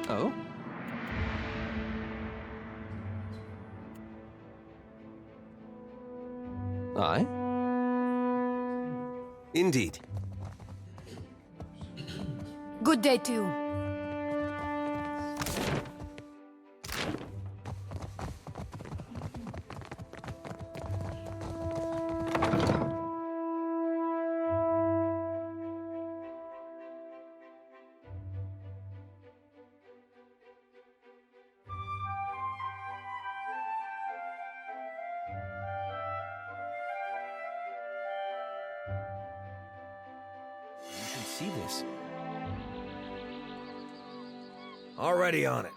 Oh? Aye? Indeed. Good day to you. You should see this. Already on it.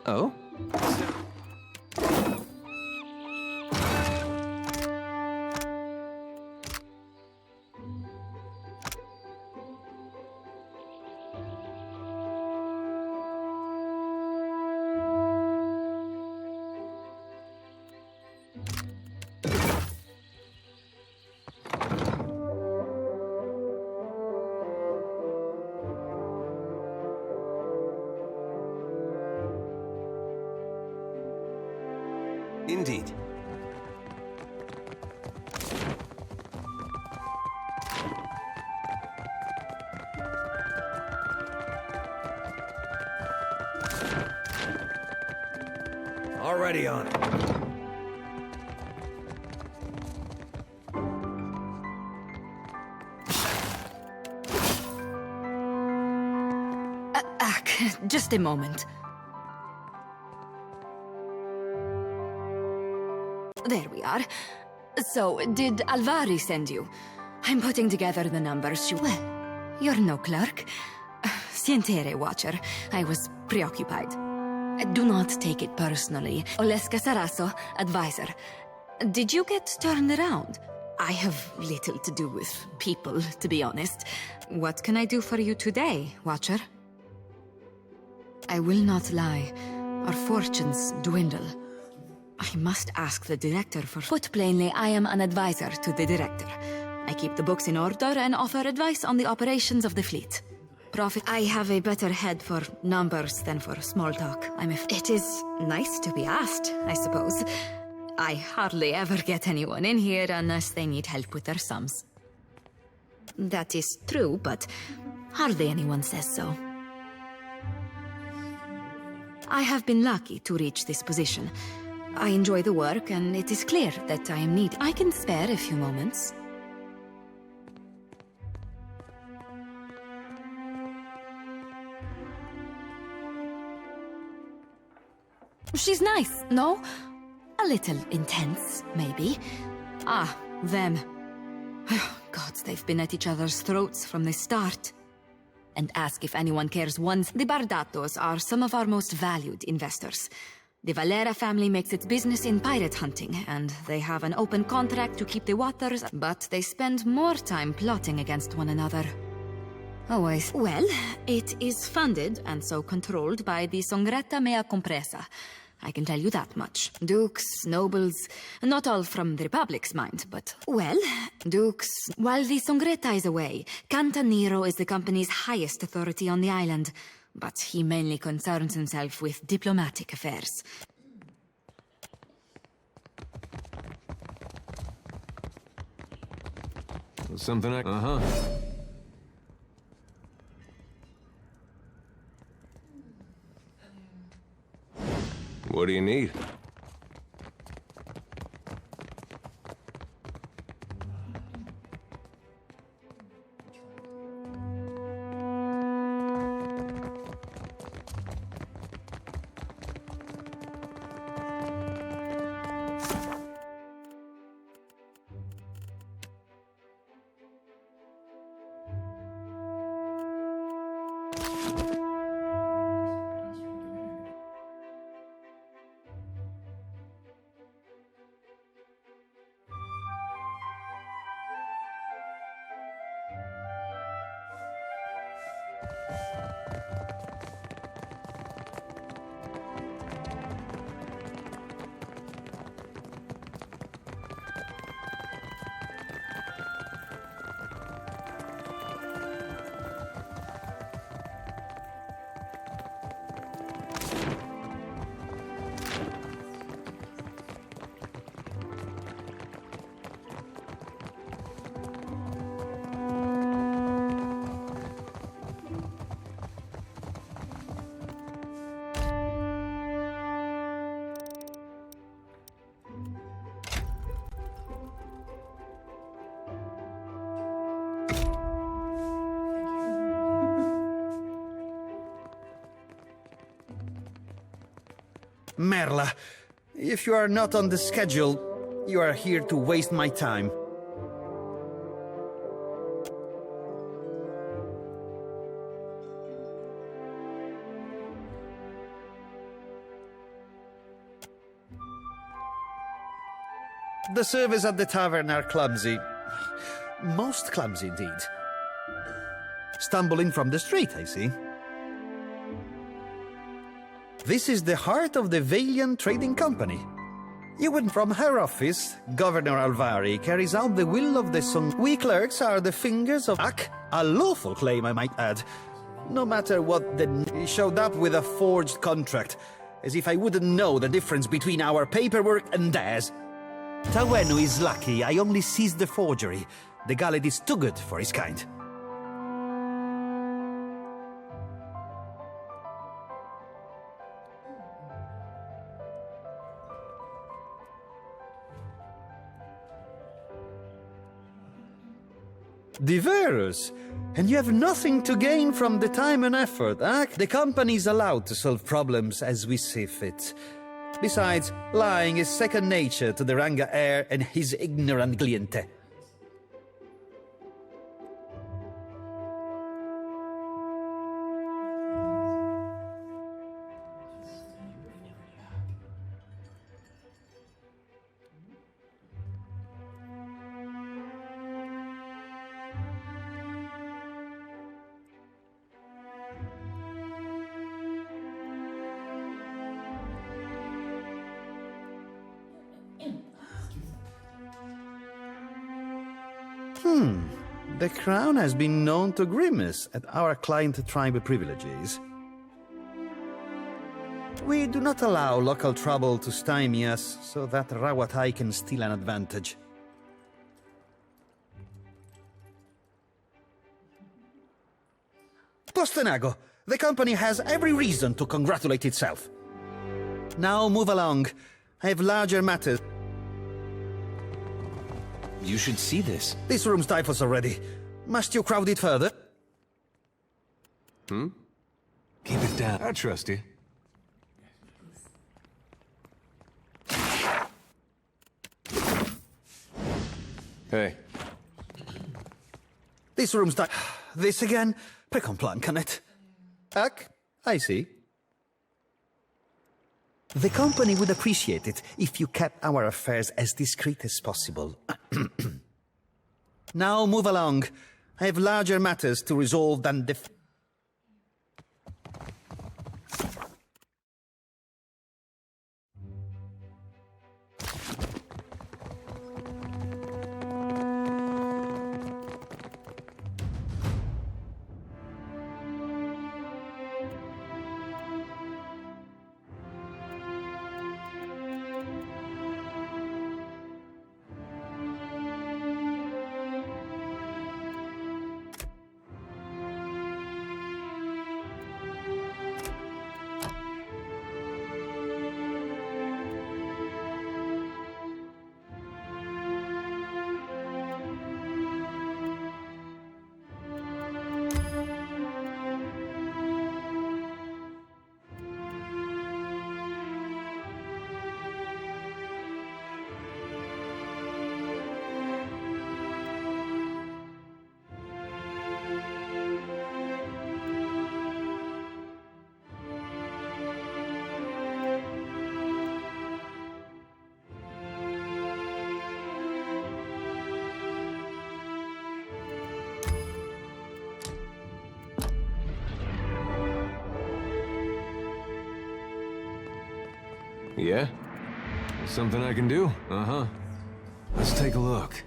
Oh? Indeed. Already on it. Just a moment. There we are. So, did Alvari send you? I'm putting together the numbers. Well, you're no clerk. Sientere, Watcher. I was preoccupied. Do not take it personally. Królewska Saraso, advisor. Did you get turned around? I have little to do with people, to be honest. What can I do for you today, Watcher? I will not lie. Our fortunes dwindle. I must ask the director for... Put plainly, I am an advisor to the director. I keep the books in order and offer advice on the operations of the fleet. Profit. I have a better head for numbers than for small talk. It is nice to be asked, I suppose. I hardly ever get anyone in here unless they need help with their sums. That is true, but hardly anyone says so. I have been lucky to reach this position. I enjoy the work, and it is clear that I am needed. I can spare a few moments. She's nice, no? A little intense, maybe. Ah, them. Gods, they've been at each other's throats from the start. And ask if anyone cares once. The Bardatos are some of our most valued investors. The Valera family makes its business in pirate hunting, and they have an open contract to keep the waters, but they spend more time plotting against one another. Always. Well, it is funded and so controlled by the Songretta Mea Compresa. I can tell you that much. Dukes, nobles, not all from the Republic's mind, but... Well, dukes... While the Songretta is away, Cantaniro is the company's highest authority on the island, but he mainly concerns himself with diplomatic affairs. Something Uh-huh. What do you need? Merla, if you are not on the schedule, you are here to waste my time. The servers at the tavern are clumsy. Most clumsy, indeed. Stumble in from the street, I see. This is the heart of the Valian Trading Company. Even from her office, Governor Alvari carries out the will of the Song. We clerks are the fingers of Ak, a lawful claim, I might add. No matter what, he showed up with a forged contract, as if I wouldn't know the difference between our paperwork and theirs. Tawenu is lucky I only seized the forgery. The gallet is too good for his kind. Diverus! And you have nothing to gain from the time and effort, eh? The company is allowed to solve problems as we see fit. Besides, lying is second nature to the Ranga heir and his ignorant cliente. The Crown has been known to grimace at our client tribe privileges. We do not allow local trouble to stymie us, so that Rawatai can steal an advantage. Postenago, the company has every reason to congratulate itself. Now move along. I have larger matters. You should see this. This room stifles already. Must you crowd it further? Keep it down. I trust you. Hey. This room's not... This again? Pre-complan, can it? Ak, I see. The company would appreciate it if you kept our affairs as discreet as possible. Now move along. I have larger matters to resolve than the... Yeah? Something I can do? Uh-huh. Let's take a look.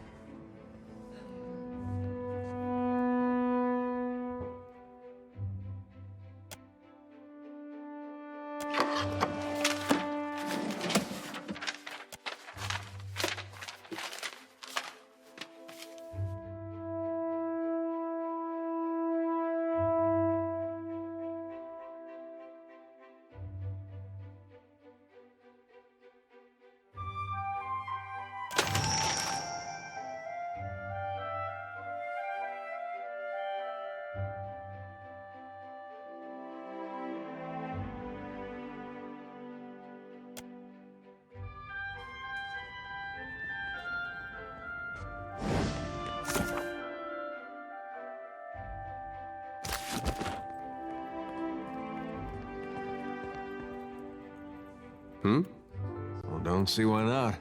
Well, don't see why not.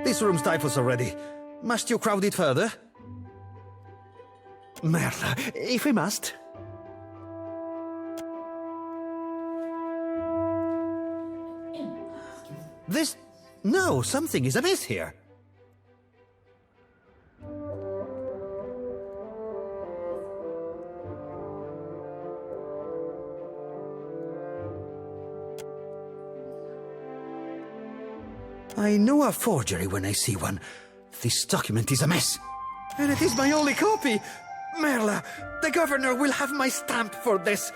This room stifles already. Must you crowd it further? Merla, if we must. This... No, something is amiss here. I know a forgery when I see one. This document is a mess. And it is my only copy! Merla, the governor will have my stamp for this.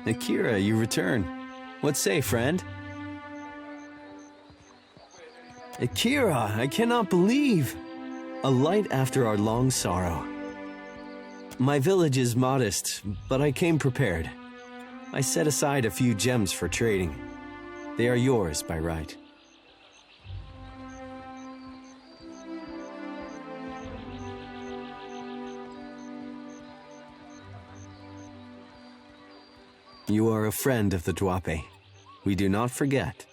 Akira, you return. What say, friend? Akira, I cannot believe. A light after our long sorrow. My village is modest, but I came prepared. I set aside a few gems for trading. They are yours by right. You are a friend of the Dwape. We do not forget.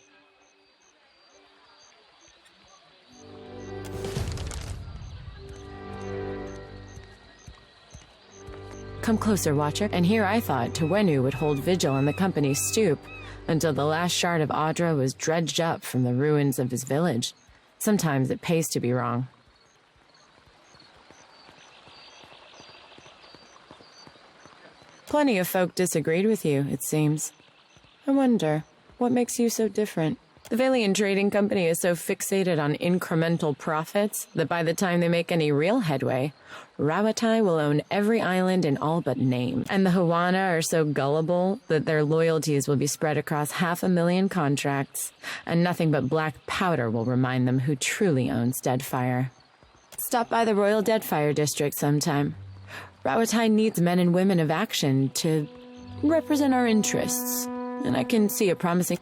Come closer, Watcher. And here I thought Tawenu would hold vigil on the company's stoop until the last shard of Audra was dredged up from the ruins of his village. Sometimes it pays to be wrong. Plenty of folk disagreed with you, it seems. I wonder, what makes you so different? The Valian Trading Company is so fixated on incremental profits that by the time they make any real headway, Rawatai will own every island in all but name. And the Hawana are so gullible that their loyalties will be spread across 500,000 contracts, and nothing but black powder will remind them who truly owns Deadfire. Stop by the Royal Deadfire District sometime. Rawatai needs men and women of action to represent our interests, and I can see a promising...